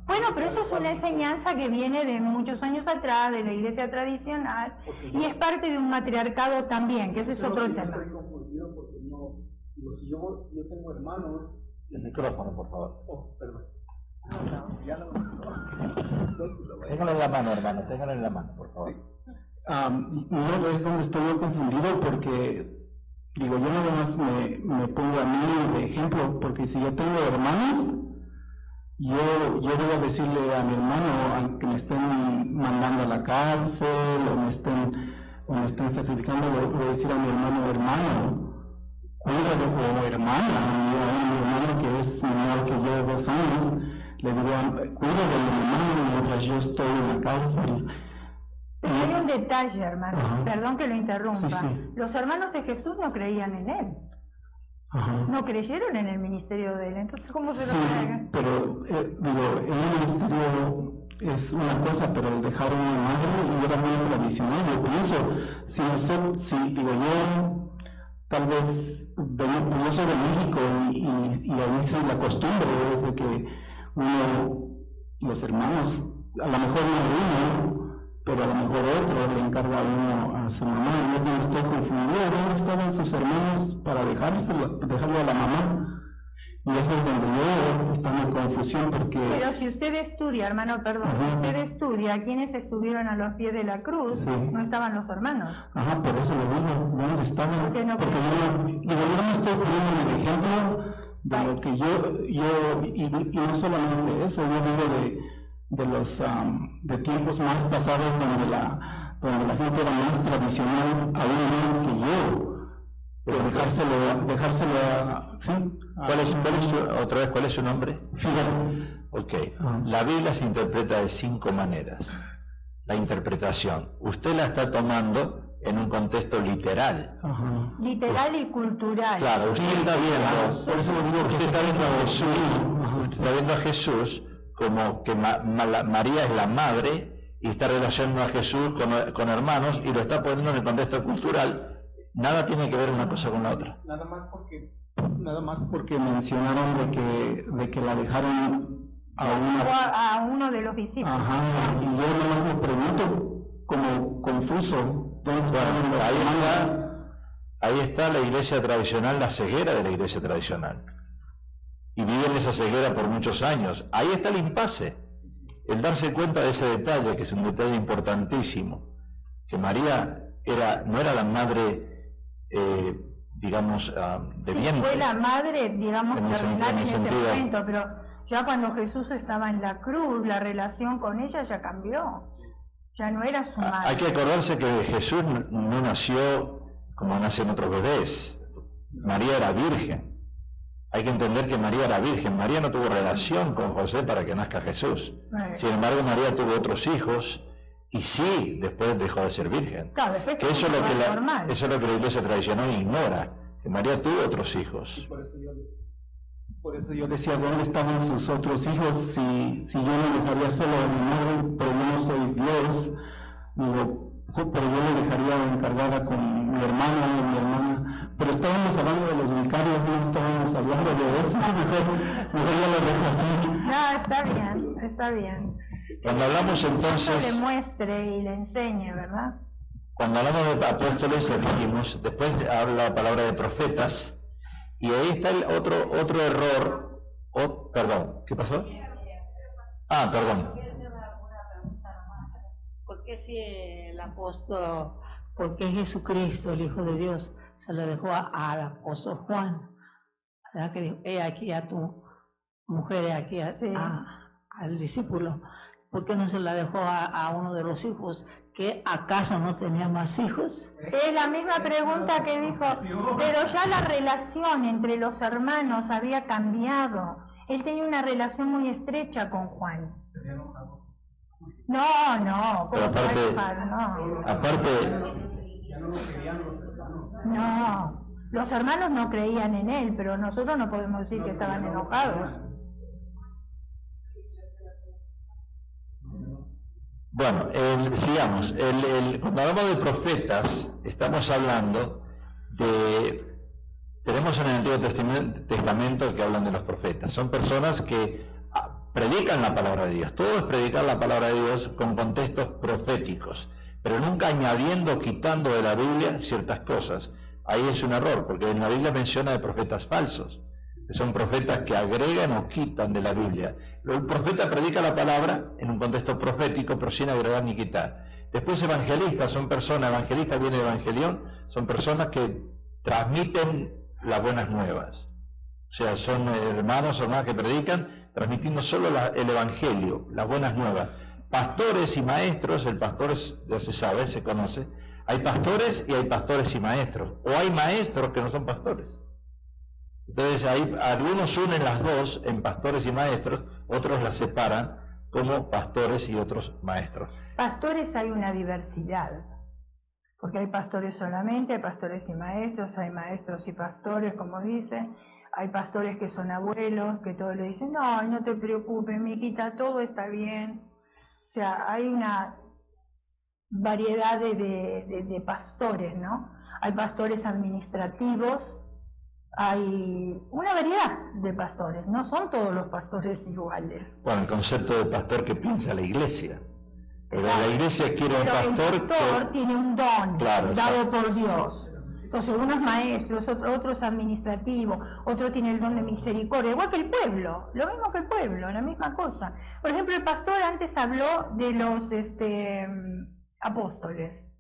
Bueno, pero eso es una enseñanza que viene de muchos años atrás, de la iglesia tradicional, y es parte de un matriarcado también, que ese es otro tema.
Estoy confundido porque si yo tengo hermanos...
El micrófono, por favor.
Oh, perdón.
Téngalo en la mano, hermano, téngalo en la mano, por favor.
Sí. No es donde estoy yo confundido porque, yo nada más me pongo a mí de ejemplo, porque si yo tengo hermanos, yo voy a decirle a mi hermano, aunque me estén mandando a la cárcel o me estén sacrificando, le voy a decir a mi hermano, cuídate, o hermana, mi hermano que es menor que yo 2 años, le diría, cuida de mi hermano mientras yo estoy en la cárcel.
Hay un detalle, hermano, perdón que lo interrumpa.
Sí.
Los hermanos de Jesús no creían en él. No creyeron en el ministerio de él, entonces ¿cómo se lo traigan?
Pero, el ministerio es una cosa, pero el dejar a una madre era muy tradicional. Yo pienso, yo tal vez, yo soy de México y ahí sí la costumbre es de que los hermanos, a lo mejor no pero a lo mejor otro le encarga a uno a su mamá, y es donde estoy confundido. ¿Dónde estaban sus hermanos para dejarlo a la mamá? Y eso es donde yo está mi confusión, porque...
Pero si usted estudia, hermano, perdón, si usted estudia, quienes estuvieron a los pies de la cruz, no estaban los hermanos.
Ajá, por eso lo digo, ¿dónde estaban?
¿Por qué no?
Porque yo no estoy poniendo el ejemplo de lo que y no solamente eso, yo digo de los de tiempos más pasados donde la gente era más tradicional, aún más que yo. Dejárselo a... ¿sí?
¿Cuál es su nombre?
Fidel.
Ok. La Biblia se interpreta de 5 maneras. La interpretación. Usted la está tomando en un contexto literal.
Literal y cultural.
Claro, usted está viendo, por eso lo digo, usted está viendo a Jesús como que María es la madre y está relacionando a Jesús con hermanos y lo está poniendo en el contexto cultural. Nada tiene que ver una cosa con la otra.
Nada más porque mencionaron de que la dejaron
a uno de los discípulos.
Ajá, y yo nada más me pregunto, como confuso,
ahí está la iglesia tradicional, la ceguera de la iglesia tradicional. Y viven esa ceguera por muchos años. Ahí está el impasse. El darse cuenta de ese detalle, que es un detalle importantísimo, que María no era la madre digamos, de vientre.
Fue la madre, digamos, terrenal en ese momento, pero ya cuando Jesús estaba en la cruz, la relación con ella ya cambió. Ya no era su madre.
Hay que acordarse que Jesús no nació como nacen otros bebés. María era virgen. Hay que entender que María era virgen. María no tuvo relación con José para que nazca Jesús. Sin embargo, María tuvo otros hijos. Y sí, después dejó de ser virgen.
Claro,
que eso es lo que la iglesia tradicional ignora, que María tuvo otros hijos.
Por eso yo decía, ¿dónde estaban sus otros hijos? Si yo no dejaría solo a mi madre, pero yo no soy Dios, pero yo le dejaría encargada con mi hermano o mi hermana. Pero estábamos hablando de los vicarios, no estábamos hablando de eso. Mejor yo lo dejo así.
No, está bien.
Cuando hablamos entonces...
le muestre y le enseñe, ¿verdad?
Cuando hablamos de apóstoles, lo dijimos, después habla la palabra de profetas, y ahí está el otro error. Perdón, ¿qué pasó? Perdón.
¿Por qué si el apóstol, por qué Jesucristo, el Hijo de Dios, se lo dejó al apóstol Juan? ¿Verdad? Que dijo, aquí a tu mujer, aquí al discípulo. ¿Por qué no se la dejó a uno de los hijos? ¿Que acaso no tenía más hijos?
Es la misma pregunta que dijo, pero ya la relación entre los hermanos había cambiado. Él tenía una relación muy estrecha con Juan. No, ¿cómo se va a enojar? No, los hermanos no creían en él, pero nosotros no podemos decir que estaban enojados.
Bueno, sigamos. Cuando hablamos de profetas, estamos hablando de... Tenemos en el Antiguo Testamento que hablan de los profetas. Son personas que predican la palabra de Dios. Todo es predicar la palabra de Dios con contextos proféticos, pero nunca añadiendo o quitando de la Biblia ciertas cosas. Ahí es un error, porque en la Biblia menciona de profetas falsos, que son profetas que agregan o quitan de la Biblia. El profeta predica la palabra en un contexto profético, pero sin agregar ni quitar. Después evangelistas, son personas, evangelistas viene de evangelión, son personas que transmiten las buenas nuevas. O sea, son hermanos o hermanas que predican, transmitiendo solo el evangelio, las buenas nuevas. Pastores y maestros, el pastor ya se sabe, se conoce. Hay pastores y hay pastores y maestros. O hay maestros que no son pastores. Entonces algunos unen las dos en pastores y maestros, otros las separan como pastores y otros maestros.
Pastores hay una diversidad, porque hay pastores solamente, hay pastores y maestros, hay maestros y pastores, como dice, hay pastores que son abuelos, que todos le dicen, no te preocupes, mi hijita, todo está bien. O sea, hay una variedad de pastores, ¿no? Hay pastores administrativos, hay una variedad de pastores, no son todos los pastores iguales.
Bueno, el concepto de pastor que piensa la iglesia. Pero la iglesia quiere un pastor.
El pastor tiene un don,
claro,
dado por Dios. Entonces, unos maestros, otros administrativos, otro tiene el don de misericordia, igual que el pueblo, lo mismo que el pueblo, la misma cosa. Por ejemplo, el pastor antes habló de los apóstoles.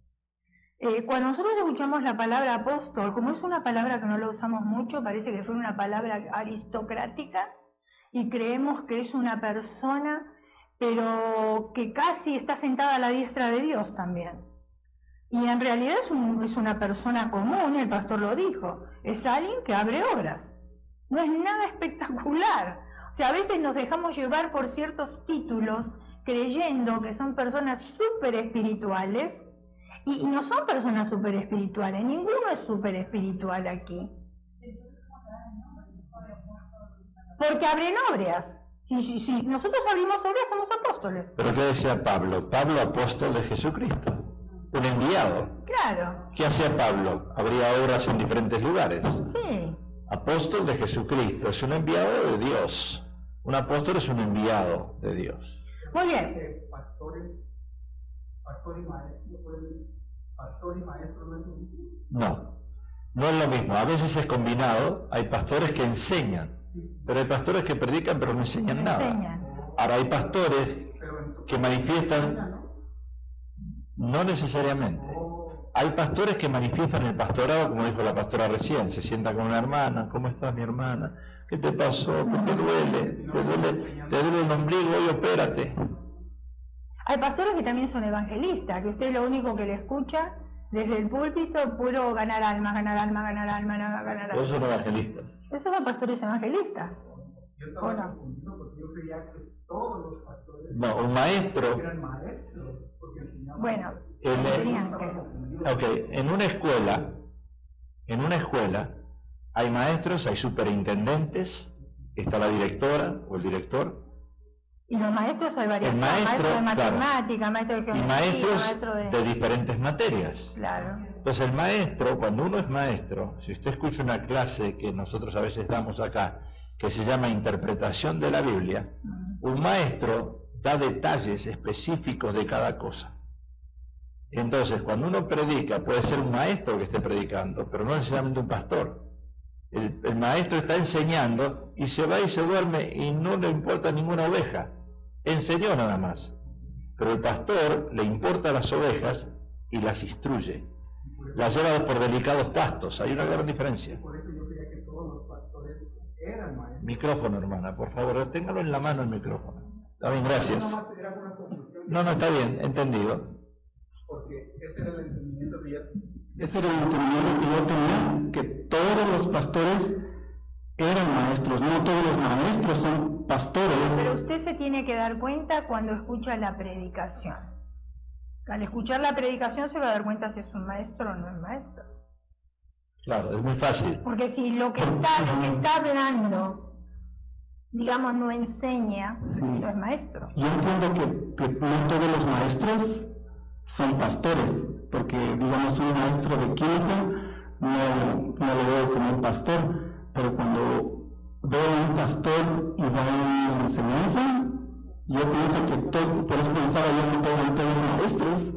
Cuando nosotros escuchamos la palabra apóstol, como es una palabra que no la usamos mucho, parece que fue una palabra aristocrática, y creemos que es una persona, pero que casi está sentada a la diestra de Dios también. Y en realidad es una persona común, el pastor lo dijo, es alguien que abre obras. No es nada espectacular. O sea, a veces nos dejamos llevar por ciertos títulos creyendo que son personas súper espirituales y no son personas súper espirituales, ninguno es súper espiritual aquí. Porque abren obras. Si nosotros abrimos obras, somos apóstoles.
¿Pero qué decía Pablo? Pablo, apóstol de Jesucristo. Un enviado.
Claro.
¿Qué hacía Pablo? Abría obras en diferentes lugares.
Sí.
Apóstol de Jesucristo, es un enviado de Dios. Un apóstol es un enviado de Dios.
Muy bien.
Pastor y maestro no es lo mismo.
No es lo mismo. A veces es combinado. Hay pastores que enseñan, pero hay pastores que predican pero no enseñan nada. Ahora hay pastores que manifiestan. No necesariamente. Hay pastores que manifiestan el pastorado, como dijo la pastora recién, se sienta con una hermana, ¿cómo estás mi hermana? ¿Qué te pasó? ¿Qué te duele? ¿Te duele el ombligo? Oye, opérate.
Hay pastores que también son evangelistas, que usted lo único que le escucha desde el púlpito, puro ganar alma, ganar alma, ganar alma, ganar alma.
Esos son evangelistas.
Esos son pastores evangelistas.
Yo estaba confundido porque yo creía que todos los pastores
un maestro
eran maestros.
Bueno,
en una escuela hay maestros, hay superintendentes, está la directora o el director.
Y los maestros hay varios, maestros de matemática, claro, maestros de geometría,
y maestros de diferentes materias.
Claro.
Entonces el maestro, cuando uno es maestro, si usted escucha una clase que nosotros a veces damos acá, que se llama Interpretación de la Biblia, un maestro da detalles específicos de cada cosa. Entonces, cuando uno predica, puede ser un maestro que esté predicando, pero no necesariamente un pastor. El maestro está enseñando y se va y se duerme y no le importa ninguna oveja. Enseñó nada más. Pero el pastor le importa las ovejas y las instruye. Las lleva por delicados pastos. Hay una gran diferencia.
Por eso yo creía que todos los pastores eran maestros.
Micrófono, hermana, por favor, téngalo en la mano el micrófono. Está bien, gracias. No, está bien, entendido.
Porque ese era el entendimiento que yo tenía, que todos los pastores eran maestros, no todos los maestros son pastores.
Pero usted se tiene que dar cuenta cuando escucha la predicación. Al escuchar la predicación se va a dar cuenta si es un maestro o no es maestro.
Claro, es muy fácil.
Porque si lo que está hablando, digamos, no enseña, no es maestro.
Yo entiendo que no todos los maestros son pastores, porque digamos un maestro de química no lo veo como un pastor, pero cuando veo a un pastor y da una enseñanza, yo pienso que por eso pensaba yo que todos eran maestros,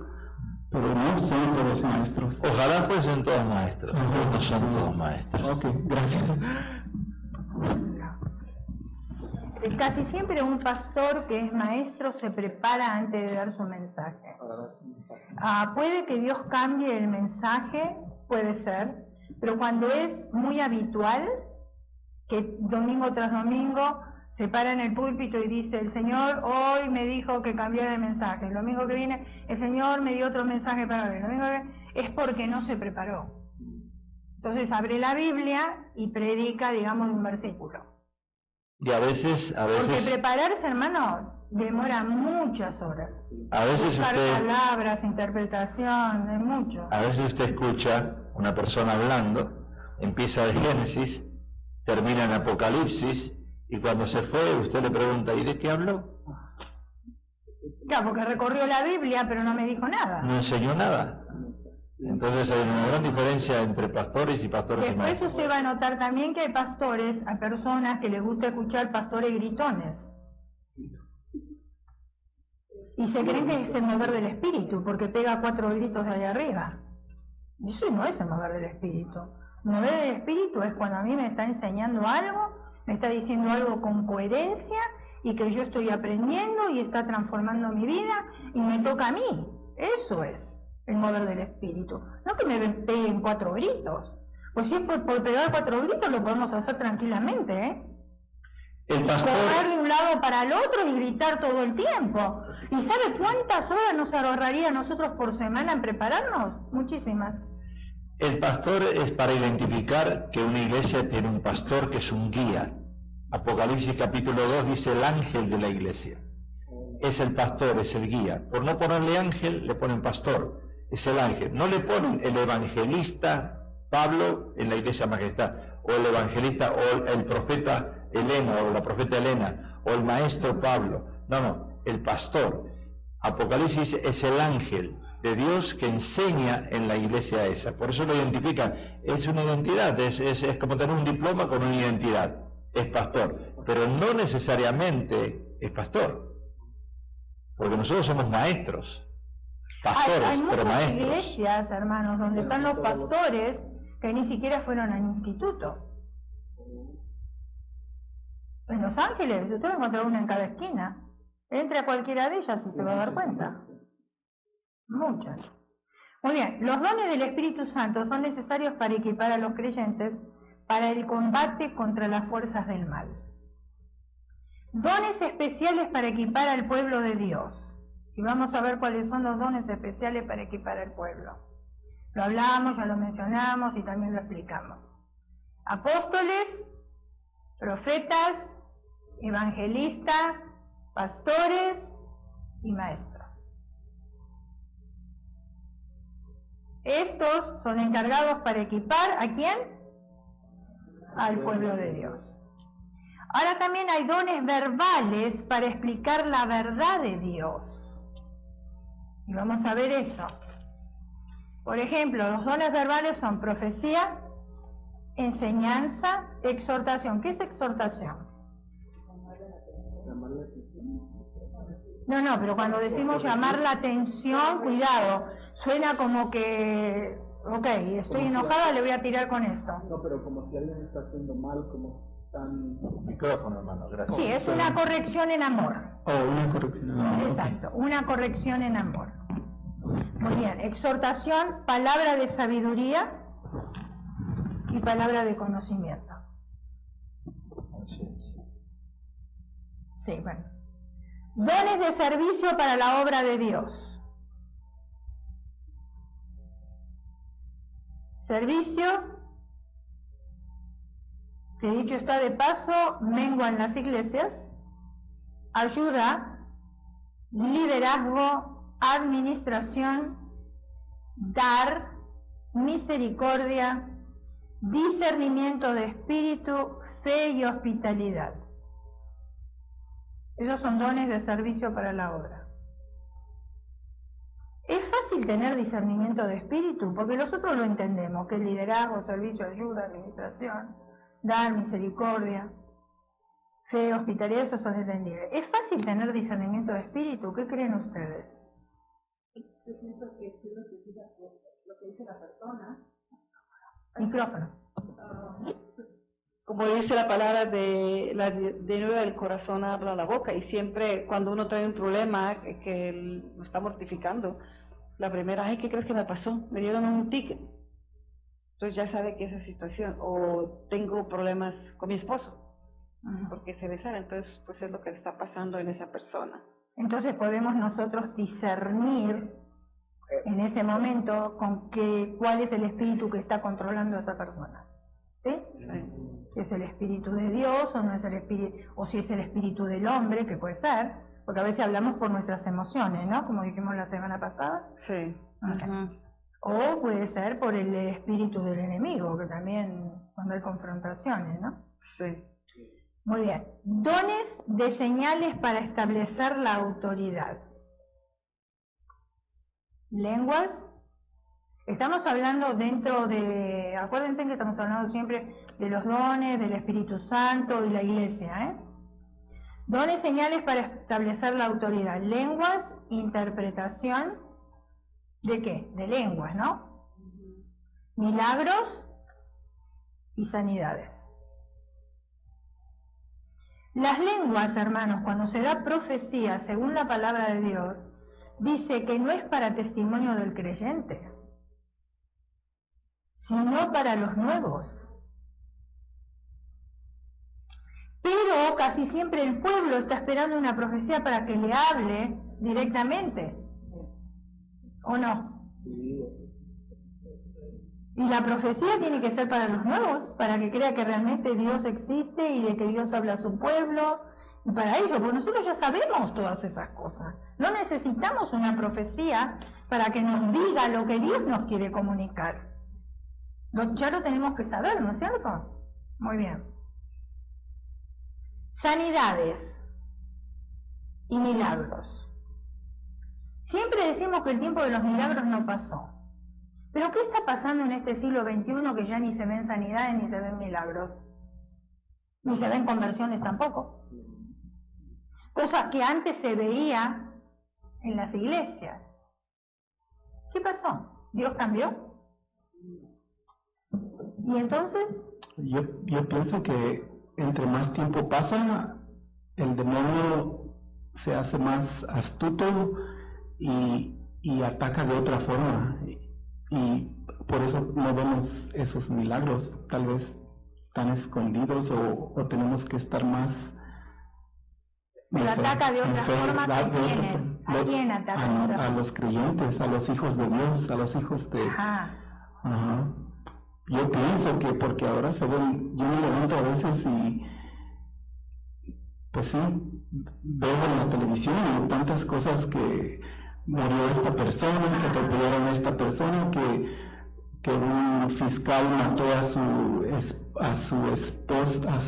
pero no son todos maestros.
Ojalá fuesen todos maestros, pero no son todos maestros.
Ok, gracias.
Casi siempre un pastor que es maestro se prepara antes de dar su mensaje. Puede que Dios cambie el mensaje, puede ser, pero cuando es muy habitual, que domingo tras domingo se para en el púlpito y dice, el Señor hoy me dijo que cambiara el mensaje, el domingo que viene el Señor me dio otro mensaje para ver, el domingo que viene, es porque no se preparó. Entonces abre la Biblia y predica, digamos, un versículo.
Y a veces...
Porque prepararse, hermano, demora muchas horas.
A veces
buscar
usted...
palabras, interpretación, es mucho.
A veces usted escucha una persona hablando, empieza de Génesis, termina en Apocalipsis, y cuando se fue, usted le pregunta, ¿y de qué habló?
Claro, porque recorrió la Biblia, pero no me dijo nada.
No enseñó nada. Entonces hay una gran diferencia entre pastores y pastores y
Después
maestros.
usted va a notar también que hay pastores, hay personas que les gusta escuchar pastores gritones. Y se creen que es el mover del espíritu, porque pega 4 gritos de ahí arriba. Y eso no es el mover del espíritu. El mover del espíritu es cuando a mí me está enseñando algo, me está diciendo algo con coherencia, y que yo estoy aprendiendo y está transformando mi vida, y me toca a mí. Eso es el mover del espíritu. No que me peguen 4 gritos. Pues si es por pegar 4 gritos, lo podemos hacer tranquilamente, ¿eh?
El pastor...
correr de un lado para el otro y gritar todo el tiempo. ¿Y sabe cuántas horas nos ahorraría a nosotros por semana en prepararnos? Muchísimas.
El pastor es para identificar que una iglesia tiene un pastor que es un guía. Apocalipsis capítulo 2 dice el ángel de la iglesia. Es el pastor, es el guía. Por no ponerle ángel, le ponen pastor. Es el ángel. No le ponen el evangelista Pablo en la iglesia Majestad, o el evangelista, o el profeta Elena, o la profeta Elena, o el maestro Pablo. No, el pastor. Apocalipsis es el ángel de Dios que enseña en la iglesia esa. Por eso lo identifican. Es una identidad, es como tener un diploma con una identidad. Es pastor, pero no necesariamente es pastor. Porque nosotros somos maestros. Pastores,
hay
pero
muchas
maestros.
iglesias, hermanos, donde están los pastores que ni siquiera fueron al instituto. En Los Ángeles, usted va a encontrar una en cada esquina. Entre a cualquiera de ellas y se va a dar cuenta. Muchas. Muy bien, los dones del Espíritu Santo son necesarios para equipar a los creyentes para el combate contra las fuerzas del mal. Dones especiales para equipar al pueblo de Dios. Y vamos a ver cuáles son los dones especiales para equipar al pueblo. Lo hablamos, ya lo mencionamos y también lo explicamos. Apóstoles, profetas, evangelistas, pastores y maestros. Estos son encargados para equipar ¿a quién? Al pueblo de Dios. Ahora también hay dones verbales para explicar la verdad de Dios. Y vamos a ver eso. Por ejemplo, los dones verbales son profecía, enseñanza, exhortación. ¿Qué es exhortación? No, pero cuando decimos llamar la atención, cuidado, suena como que, ok, estoy enojada, le voy a tirar con esto.
No, pero como si alguien está haciendo mal, como tan...
Micrófono, hermano, gracias.
Sí, es una corrección en amor.
Oh, una corrección en amor.
Exacto, una corrección en amor. Muy bien, exhortación, palabra de sabiduría y palabra de conocimiento. Sí, bueno. Dones de servicio para la obra de Dios. Servicio, que dicho está de paso, mengua en las iglesias. Ayuda, liderazgo, administración, dar, misericordia, discernimiento de espíritu, fe y hospitalidad. Esos son dones de servicio para la obra. Es fácil tener discernimiento de espíritu, porque nosotros lo entendemos, que es liderazgo, servicio, ayuda, administración, dar, misericordia, fe, hospitalidad, esos son entendibles. ¿Es fácil tener discernimiento de espíritu? ¿Qué creen ustedes?
Yo pienso que si uno se fija lo que dice la persona.
Micrófono.
Como dice la palabra de nueva del corazón habla la boca, y siempre cuando uno trae un problema que lo está mortificando, la primera, ay, ¿qué crees que me pasó? Me dieron un ticket. Entonces ya sabe que esa situación, o tengo problemas con mi esposo, porque se besaron, entonces pues es lo que está pasando en esa persona.
Entonces podemos nosotros discernir en ese momento cuál es el espíritu que está controlando a esa persona. ¿Sí?
Sí.
¿Es el espíritu de Dios o no es el espíritu, o si es el espíritu del hombre, que puede ser, porque a veces hablamos por nuestras emociones, ¿no? Como dijimos la semana pasada.
Sí.
Okay. O puede ser por el espíritu del enemigo, que también cuando hay confrontaciones, ¿no?
Sí.
Muy bien. Dones de señales para establecer la autoridad. Lenguas. Estamos hablando dentro de, acuérdense que estamos hablando siempre de los dones, del Espíritu Santo y la iglesia, ¿eh? Dones, señales para establecer la autoridad. Lenguas, interpretación, ¿de qué? De lenguas, ¿no? Milagros y sanidades. Las lenguas, hermanos, cuando se da profecía, según la palabra de Dios, dice que no es para testimonio del creyente, sino para los nuevos. Pero casi siempre el pueblo está esperando una profecía para que le hable directamente, ¿o no? Y la profecía tiene que ser para los nuevos, para que crea que realmente Dios existe y de que Dios habla a su pueblo, y para ello, porque nosotros ya sabemos todas esas cosas. No necesitamos una profecía para que nos diga lo que Dios nos quiere comunicar. Ya lo tenemos que saber, ¿no es cierto? Muy bien. Sanidades y milagros. Siempre decimos que el tiempo de los milagros no pasó. Pero ¿qué está pasando en este siglo XXI que ya ni se ven sanidades ni se ven milagros? Ni se ven conversiones tampoco. Cosas que antes se veía en las iglesias. ¿Qué pasó? ¿Dios cambió? ¿Y entonces?
Yo pienso que entre más tiempo pasa, el demonio se hace más astuto y ataca de otra forma. Y por eso no vemos esos milagros, tal vez tan escondidos o tenemos que estar más...
Pero ataca de otra forma, ¿a quiénes? ¿A quién ataca?
A los creyentes, a los hijos de Dios, a los hijos de... Ajá. Yo pienso que porque ahora se ven, yo me levanto a veces y pues sí, veo en la televisión y tantas cosas que murió esta persona, que atropellaron a esta persona, que un fiscal mató a su esposa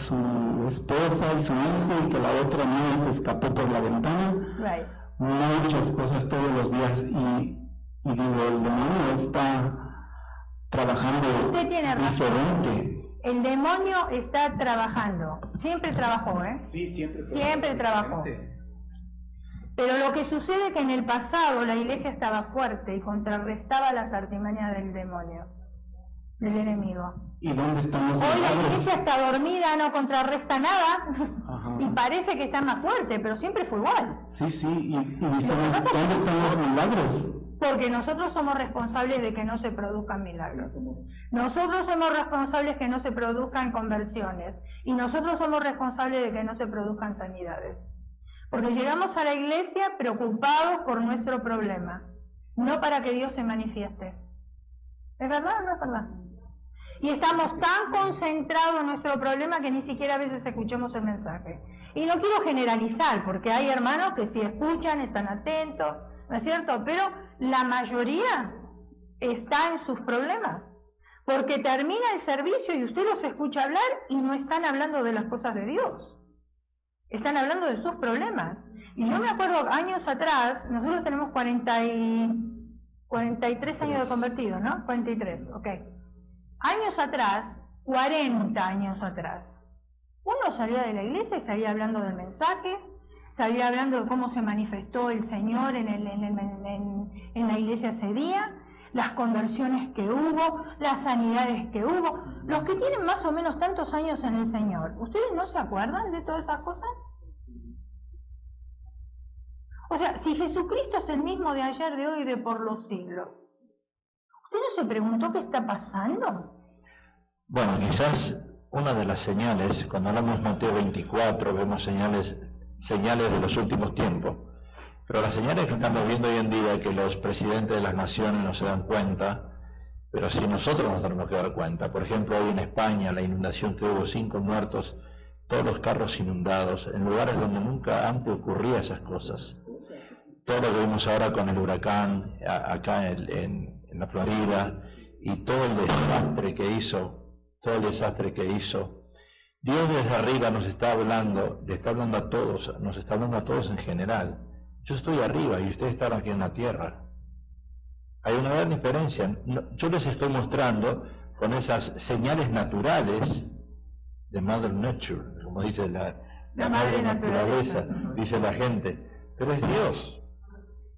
y su hijo y que la otra niña se escapó por la ventana.
Right.
Muchas cosas todos los días y digo, el demonio está trabajando
Usted tiene
diferente.
Razón. El demonio está trabajando. Siempre trabajó, ¿eh?
Sí,
siempre trabajó. Pero lo que sucede es que en el pasado la iglesia estaba fuerte y contrarrestaba las artimañas del demonio, del enemigo.
¿Y dónde están los
Hoy la
milagros?
iglesia está dormida, no contrarresta nada.
Ajá.
Y parece que está más fuerte, pero siempre fue igual.
Sí, y decimos, ¿dónde están los milagros?
Porque nosotros somos responsables de que no se produzcan milagros. Nosotros somos responsables de que no se produzcan conversiones. Y nosotros somos responsables de que no se produzcan sanidades. Porque llegamos a la iglesia preocupados por nuestro problema, no para que Dios se manifieste. ¿Es verdad o no es verdad? Y estamos tan concentrados en nuestro problema que ni siquiera a veces escuchamos el mensaje. Y no quiero generalizar, porque hay hermanos que sí escuchan, están atentos, ¿no es cierto? Pero la mayoría está en sus problemas. Porque termina el servicio y usted los escucha hablar y no están hablando de las cosas de Dios. Están hablando de sus problemas. Y yo me acuerdo años atrás, nosotros tenemos 43 años de convertidos, ¿no? 43, ok. Años atrás, 40 años atrás, uno salía de la iglesia y salía hablando del mensaje, salía hablando de cómo se manifestó el Señor en la iglesia ese día, las conversiones que hubo, las sanidades que hubo. Los que tienen más o menos tantos años en el Señor, ¿ustedes no se acuerdan de todas esas cosas? O sea, si Jesucristo es el mismo de ayer, de hoy y de por los siglos, ¿usted no se preguntó qué está pasando?
Bueno, quizás una de las señales, cuando hablamos de Mateo 24, vemos señales de los últimos tiempos. Pero las señales que estamos viendo hoy en día, que los presidentes de las naciones no se dan cuenta, pero sí nosotros nos tenemos que dar cuenta. Por ejemplo, hoy en España, la inundación que hubo, 5 muertos, todos los carros inundados, en lugares donde nunca antes ocurría esas cosas. Todo lo que vimos ahora con el huracán, acá en la Florida, y todo el desastre que hizo, Dios desde arriba nos está hablando, le está hablando a todos, nos está hablando a todos en general. Yo estoy arriba y ustedes están aquí en la tierra. Hay una gran diferencia. Yo les estoy mostrando con esas señales naturales de Mother Nature, como dice
La madre naturaleza,
dice la gente. Pero es Dios.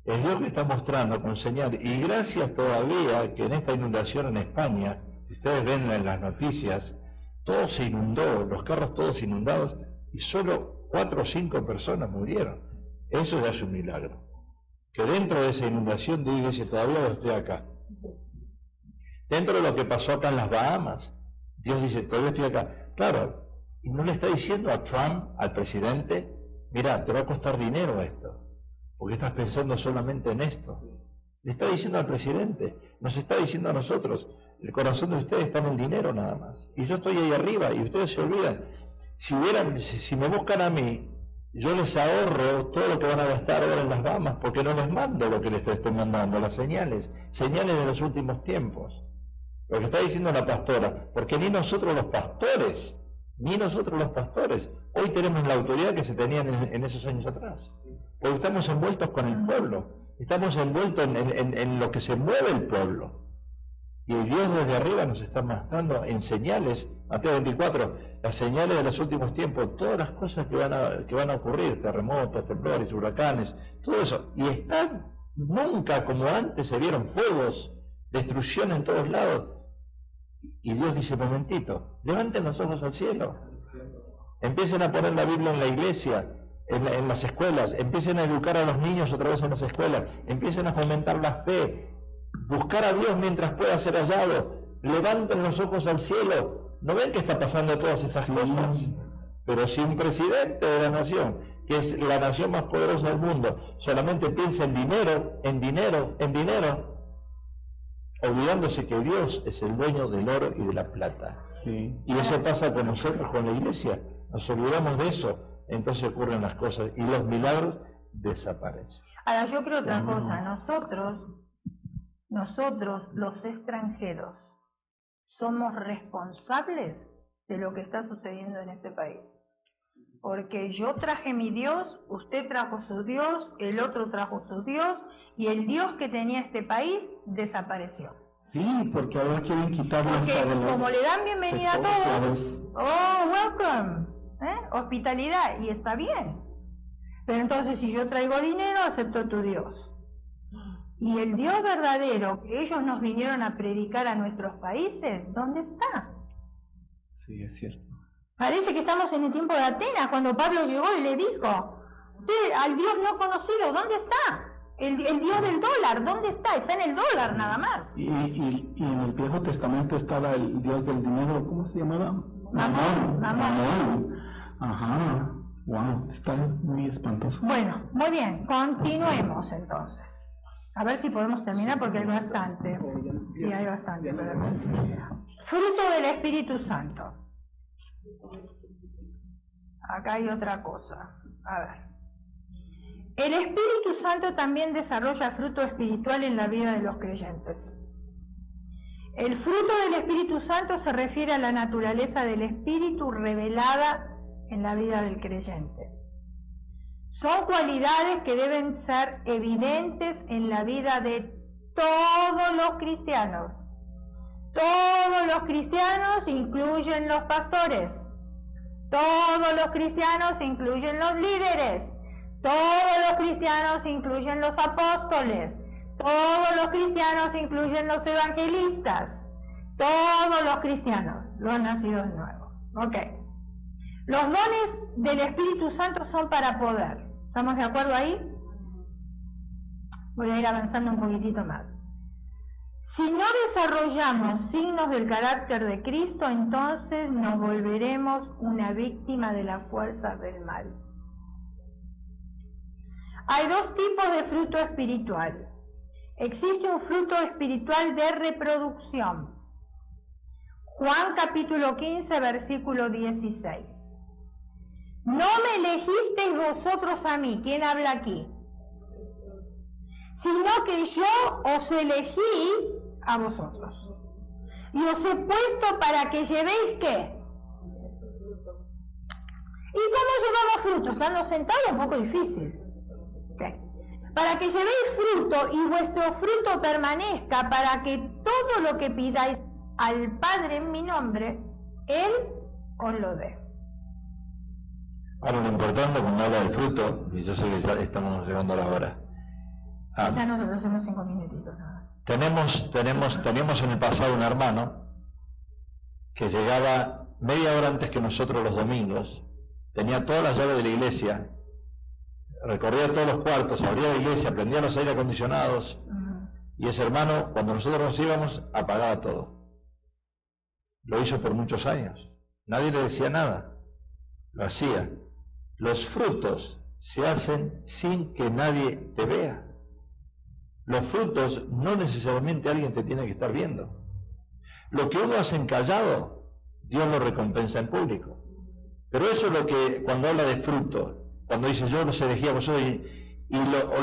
Es Dios que está mostrando con señal. Y gracias todavía que en esta inundación en España, si ustedes ven en las noticias, todo se inundó, los carros todos inundados, y solo 4 o 5 personas murieron. Eso ya es un milagro. Que dentro de esa inundación Dios dice, todavía estoy acá. Dentro de lo que pasó acá en las Bahamas, Dios dice, todavía estoy acá. Claro, y no le está diciendo a Trump, al presidente, mira, te va a costar dinero esto, porque estás pensando solamente en esto. Le está diciendo al presidente, nos está diciendo a nosotros, el corazón de ustedes está en el dinero nada más. Y yo estoy ahí arriba y ustedes se olvidan. Si me buscan a mí, yo les ahorro todo lo que van a gastar ahora en las Bahamas, porque no les mando lo que les estoy mandando, las señales de los últimos tiempos. Lo que está diciendo la pastora, porque ni nosotros los pastores, hoy tenemos la autoridad que se tenían en esos años atrás. Porque estamos envueltos con el pueblo, estamos envueltos en lo que se mueve el pueblo. Y Dios desde arriba nos está mostrando en señales, Mateo 24, las señales de los últimos tiempos, todas las cosas que van a ocurrir, terremotos, temblores, huracanes, todo eso. Y están, nunca como antes se vieron fuegos, destrucción en todos lados. Y Dios dice, momentito, levanten los ojos al cielo, empiecen a poner la Biblia en la iglesia, en las escuelas, empiecen a educar a los niños otra vez en las escuelas, empiecen a fomentar la fe, buscar a Dios mientras pueda ser hallado, levanten los ojos al cielo. ¿No ven que está pasando todas estas cosas? Pero si un presidente de la nación, que es la nación más poderosa del mundo, solamente piensa en dinero, olvidándose que Dios es el dueño del oro y de la plata. Sí. Y eso pasa con nosotros, con la iglesia. Nos olvidamos de eso, entonces ocurren las cosas y los milagros desaparecen.
Ahora, yo creo otra cosa. Nosotros, los extranjeros, somos responsables de lo que está sucediendo en este país. Porque yo traje mi Dios, usted trajo su Dios, el otro trajo su Dios, y el Dios que tenía este país desapareció.
Sí, porque ahora quieren quitarlo hasta de
como le dan bienvenida a todos, welcome, hospitalidad, y está bien. Pero entonces si yo traigo dinero, acepto tu Dios. Y el Dios verdadero que ellos nos vinieron a predicar a nuestros países, ¿dónde está?
Sí, es cierto.
Parece que estamos en el tiempo de Atenas, cuando Pablo llegó y le dijo, usted, al Dios no conocido, ¿dónde está? El Dios del dólar, ¿dónde está? Está en el dólar nada más.
Y en el Viejo Testamento estaba el Dios del dinero, ¿cómo se llamaba? Mamón. Ajá, wow, está muy espantoso.
Bueno, muy bien, continuemos entonces. A ver si podemos terminar porque hay bastante. Y hay bastante. Fruto del Espíritu Santo. Acá hay otra cosa. A ver. El Espíritu Santo también desarrolla fruto espiritual en la vida de los creyentes. El fruto del Espíritu Santo se refiere a la naturaleza del Espíritu revelada en la vida del creyente. Son cualidades que deben ser evidentes en la vida de todos los cristianos. Todos los cristianos incluyen los pastores. Todos los cristianos incluyen los líderes. Todos los cristianos incluyen los apóstoles. Todos los cristianos incluyen los evangelistas. Todos los cristianos, los nacidos de nuevo. Ok. Los dones del Espíritu Santo son para poder. ¿Estamos de acuerdo ahí? Voy a ir avanzando un poquitito más. Si no desarrollamos signos del carácter de Cristo, entonces nos volveremos una víctima de las fuerzas del mal. Hay dos tipos de fruto espiritual. Existe un fruto espiritual de reproducción. Juan capítulo 15, versículo 16. No me elegisteis vosotros a mí. ¿Quién habla aquí? Sino que yo os elegí a vosotros. Y os he puesto para que llevéis ¿qué? ¿Y cómo llevamos fruto? Estando sentados un poco difícil. Okay. Para que llevéis fruto y vuestro fruto permanezca, para que todo lo que pidáis al Padre en mi nombre, Él os lo dé.
Ahora, lo importante cuando habla del fruto, y yo sé que ya estamos llegando a la hora.
Ya nosotros hacemos 5 minutitos.
Teníamos en el pasado un hermano que llegaba media hora antes que nosotros los domingos, tenía todas las llaves de la iglesia, recorría todos los cuartos, abría la iglesia, prendía los aire acondicionados, y ese hermano, cuando nosotros nos íbamos, apagaba todo. Lo hizo por muchos años. Nadie le decía nada. Lo hacía. Los frutos se hacen sin que nadie te vea. Los frutos no necesariamente alguien te tiene que estar viendo. Lo que uno hace en callado, Dios lo recompensa en público. Pero eso es lo que, cuando habla de frutos, cuando dice yo los elegí a vosotros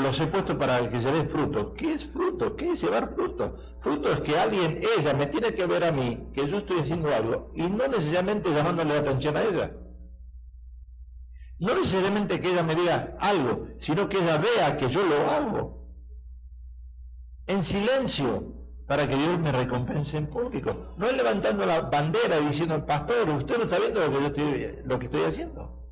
los he puesto para que llevéis fruto. ¿Qué es fruto? ¿Qué es llevar fruto? Fruto es que ella me tiene que ver a mí, que yo estoy haciendo algo, y no necesariamente llamándole la atención a ella. No necesariamente que ella me diga algo, sino que ella vea que yo lo hago. En silencio, para que Dios me recompense en público. No es levantando la bandera y diciendo, pastor, usted no está viendo lo que estoy haciendo.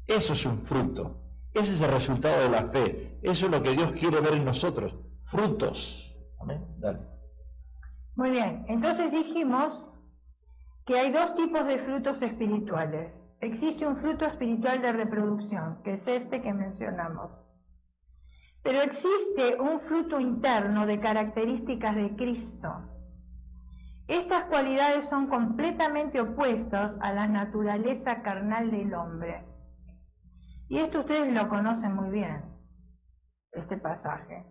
Eso es un fruto. Ese es el resultado de la fe. Eso es lo que Dios quiere ver en nosotros. Frutos. Amén. Dale.
Muy bien. Entonces dijimos que hay 2 tipos de frutos espirituales. Existe un fruto espiritual de reproducción, que es este que mencionamos. Pero existe un fruto interno de características de Cristo. Estas cualidades son completamente opuestas a la naturaleza carnal del hombre. Y esto ustedes lo conocen muy bien, este pasaje.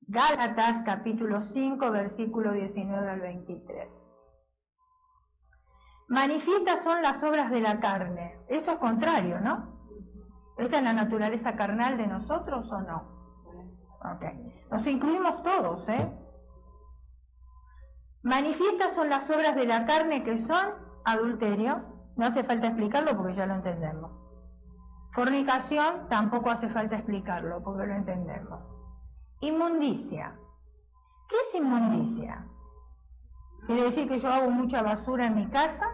Gálatas capítulo 5, versículo 19 al 23. Manifiestas son las obras de la carne. Esto es contrario, ¿no? ¿Esta es la naturaleza carnal de nosotros o no? Ok. Nos incluimos todos, ¿eh? Manifiestas son las obras de la carne, que son adulterio. No hace falta explicarlo porque ya lo entendemos. Fornicación, tampoco hace falta explicarlo porque lo entendemos. Inmundicia. ¿Qué es inmundicia? ¿Quiere decir que yo hago mucha basura en mi casa?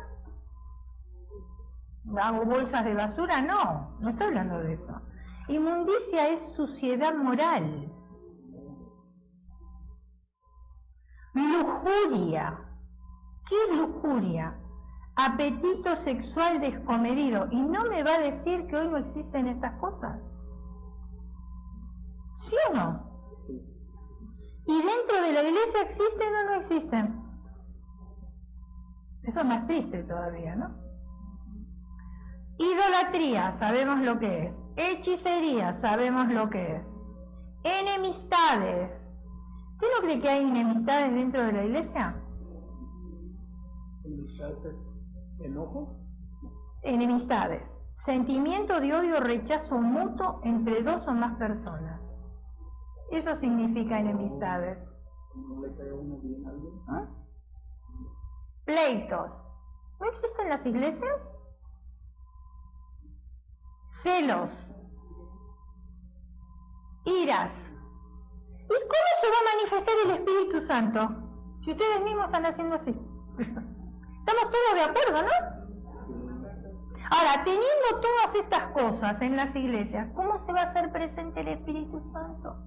¿Hago bolsas de basura? No, no estoy hablando de eso. Inmundicia es suciedad moral. Lujuria. ¿Qué es lujuria? Apetito sexual descomedido. ¿Y no me va a decir que hoy no existen estas cosas? ¿Sí o no? ¿Y dentro de la iglesia existen o no existen? Eso es más triste todavía, ¿no? Idolatría, sabemos lo que es. Hechicería, sabemos lo que es. Enemistades. ¿Usted no cree que hay enemistades dentro de la iglesia?
¿Enemistades? ¿Enojos?
Enemistades. Sentimiento de odio o rechazo mutuo entre 2 o más personas. Eso significa enemistades.
¿No le cae uno bien a alguien?
¿Ah? Pleitos. ¿No existen las iglesias? Celos. Iras. ¿Y cómo se va a manifestar el Espíritu Santo? Si ustedes mismos están haciendo así. Estamos todos de acuerdo, ¿no? Ahora, teniendo todas estas cosas en las iglesias, ¿cómo se va a hacer presente el Espíritu Santo?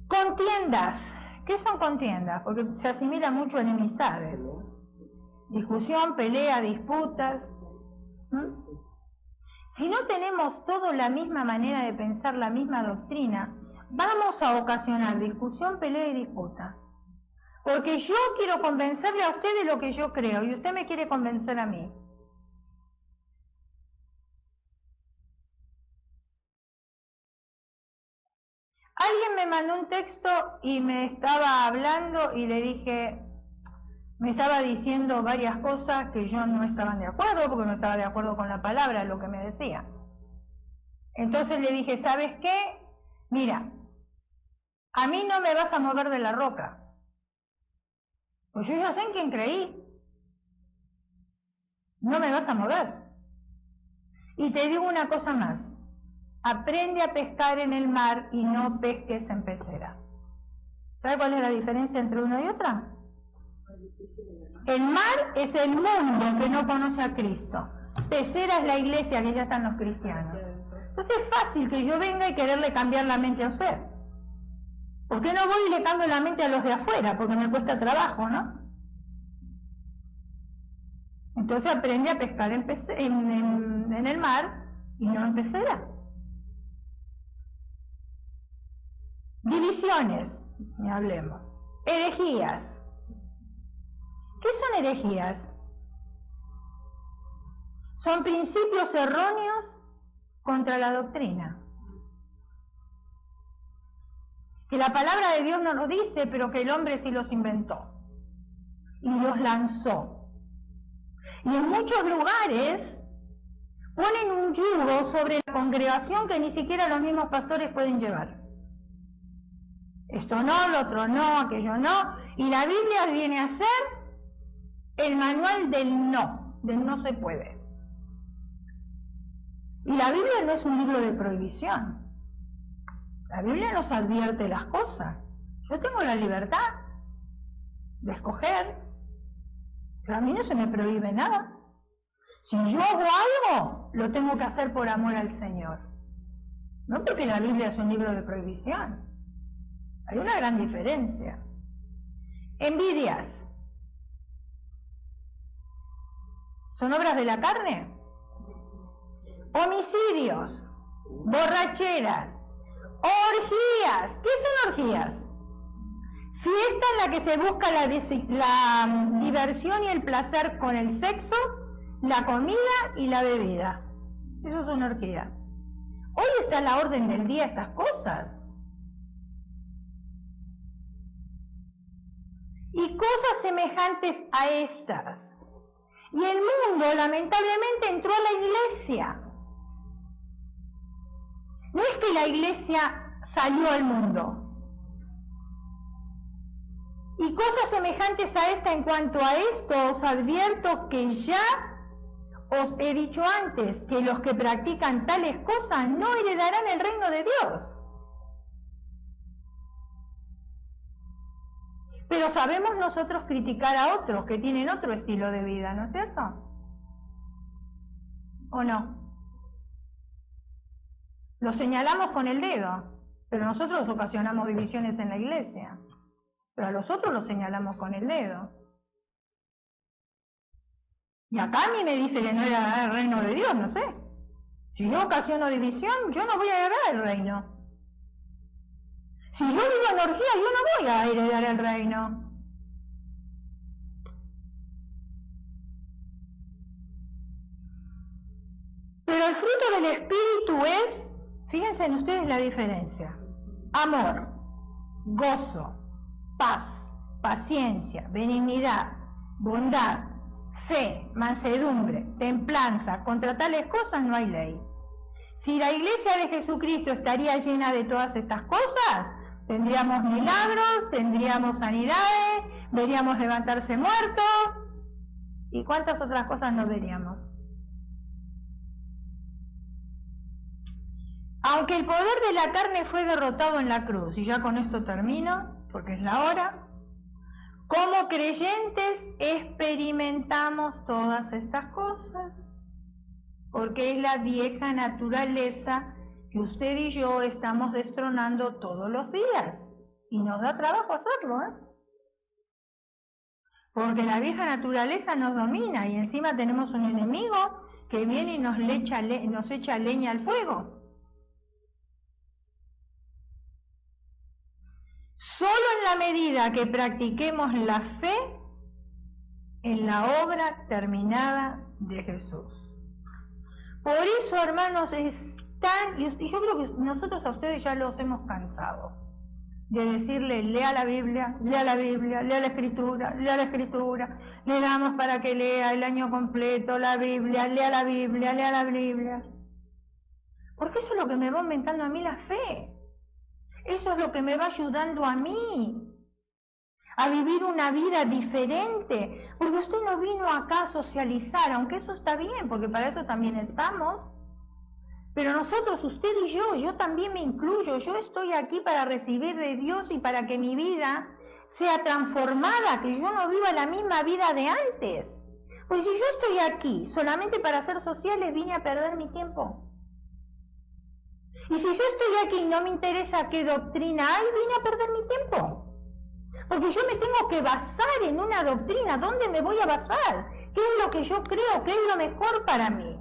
Contiendas. ¿Qué son contiendas? Porque se asimila mucho a enemistades. Discusión, pelea, disputas. Si no tenemos todos la misma manera de pensar, la misma doctrina, vamos a ocasionar discusión, pelea y disputa. Porque yo quiero convencerle a usted de lo que yo creo y usted me quiere convencer a mí. Alguien me mandó un texto y me estaba hablando y le dije, me estaba diciendo varias cosas que yo no estaba de acuerdo, porque no estaba de acuerdo con la palabra, lo que me decía. Entonces le dije, ¿sabes qué? Mira, a mí no me vas a mover de la roca. Pues yo ya sé en quién creí. No me vas a mover. Y te digo una cosa más. Aprende a pescar en el mar y no pesques en pecera. ¿Sabe cuál es la diferencia entre una y otra? El mar es el mundo que no conoce a Cristo. Pecera es la iglesia, que ya están los cristianos. Entonces es fácil que yo venga y quererle cambiar la mente a usted. ¿Por qué no voy y le cambio la mente a los de afuera? Porque me cuesta trabajo, ¿no? Entonces aprende a pescar en el mar y no en pecera. Divisiones, ni hablemos. Herejías. ¿Qué son herejías? Son principios erróneos contra la doctrina. Que la palabra de Dios no lo dice, pero que el hombre sí los inventó y los lanzó. Y en muchos lugares ponen un yugo sobre la congregación que ni siquiera los mismos pastores pueden llevar. Esto no, lo otro no, aquello no. Y la Biblia viene a ser el manual del no se puede. Y la Biblia no es un libro de prohibición. La Biblia nos advierte las cosas. Yo tengo la libertad de escoger, pero a mí no se me prohíbe nada. Si yo hago algo, lo tengo que hacer por amor al Señor. No porque la Biblia es un libro de prohibición. Hay una gran diferencia. Envidias. ¿Son obras de la carne? Homicidios, borracheras, orgías. ¿Qué son orgías? Fiesta en la que se busca la diversión y el placer con el sexo, la comida y la bebida. Eso es una orgía. Hoy está a la orden del día estas cosas. Y cosas semejantes a estas. Y el mundo, lamentablemente, entró a la iglesia. No es que la iglesia salió al mundo. Y cosas semejantes a esta, en cuanto a esto, os advierto que ya os he dicho antes, que los que practican tales cosas no heredarán el reino de Dios. Pero sabemos nosotros criticar a otros que tienen otro estilo de vida, ¿no es cierto? ¿O no? Lo señalamos con el dedo, pero nosotros ocasionamos divisiones en la iglesia. Pero a los otros los señalamos con el dedo. Y acá a mí me dice que no heredará el reino de Dios, no sé. Si yo ocasiono división, yo no voy a heredar el reino. Si yo vivo en orgía, yo no voy a heredar el reino. Pero el fruto del Espíritu es, fíjense en ustedes la diferencia: amor, gozo, paz, paciencia, benignidad, bondad, fe, mansedumbre, templanza. Contra tales cosas no hay ley. Si la iglesia de Jesucristo estaría llena de todas estas cosas, tendríamos milagros, tendríamos sanidades, veríamos levantarse muertos, y cuántas otras cosas no veríamos. Aunque el poder de la carne fue derrotado en la cruz, y ya con esto termino, porque es la hora, como creyentes experimentamos todas estas cosas, porque es la vieja naturaleza que usted y yo estamos destronando todos los días, y nos da trabajo hacerlo, porque la vieja naturaleza nos domina, y encima tenemos un enemigo que viene y nos echa leña al fuego. Solo en la medida que practiquemos la fe en la obra terminada de Jesús. Por eso, hermanos, es tan, y yo creo que nosotros a ustedes ya los hemos cansado de decirle: lea la Biblia, lea la Biblia, lea la Escritura, lea la Escritura, le damos para que lea el año completo la Biblia, lea la Biblia, lea la Biblia. Porque eso es lo que me va aumentando a mí la fe. Eso es lo que me va ayudando a mí a vivir una vida diferente, porque usted no vino acá a socializar, aunque eso está bien, porque para eso también estamos, pero nosotros, usted y yo también me incluyo, yo estoy aquí para recibir de Dios y para que mi vida sea transformada, que yo no viva la misma vida de antes. Pues si yo estoy aquí solamente para ser sociales, vine a perder mi tiempo. Y si yo estoy aquí y no me interesa qué doctrina hay, vine a perder mi tiempo. Porque yo me tengo que basar en una doctrina. ¿Dónde me voy a basar? ¿Qué es lo que yo creo? ¿Qué es lo mejor para mí?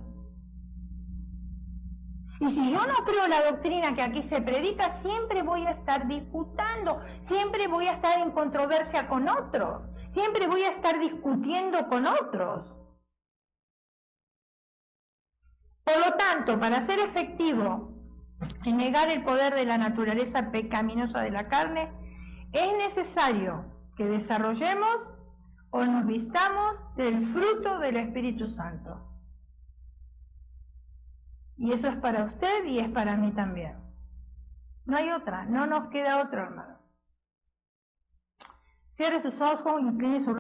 Y si yo no creo la doctrina que aquí se predica, siempre voy a estar disputando, siempre voy a estar en controversia con otros, siempre voy a estar discutiendo con otros. Por lo tanto, para ser efectivo en negar el poder de la naturaleza pecaminosa de la carne, es necesario que desarrollemos o nos vistamos del fruto del Espíritu Santo. Y eso es para usted y es para mí también. No hay otra, no nos queda otra, hermano. Cierre sus ojos, incline su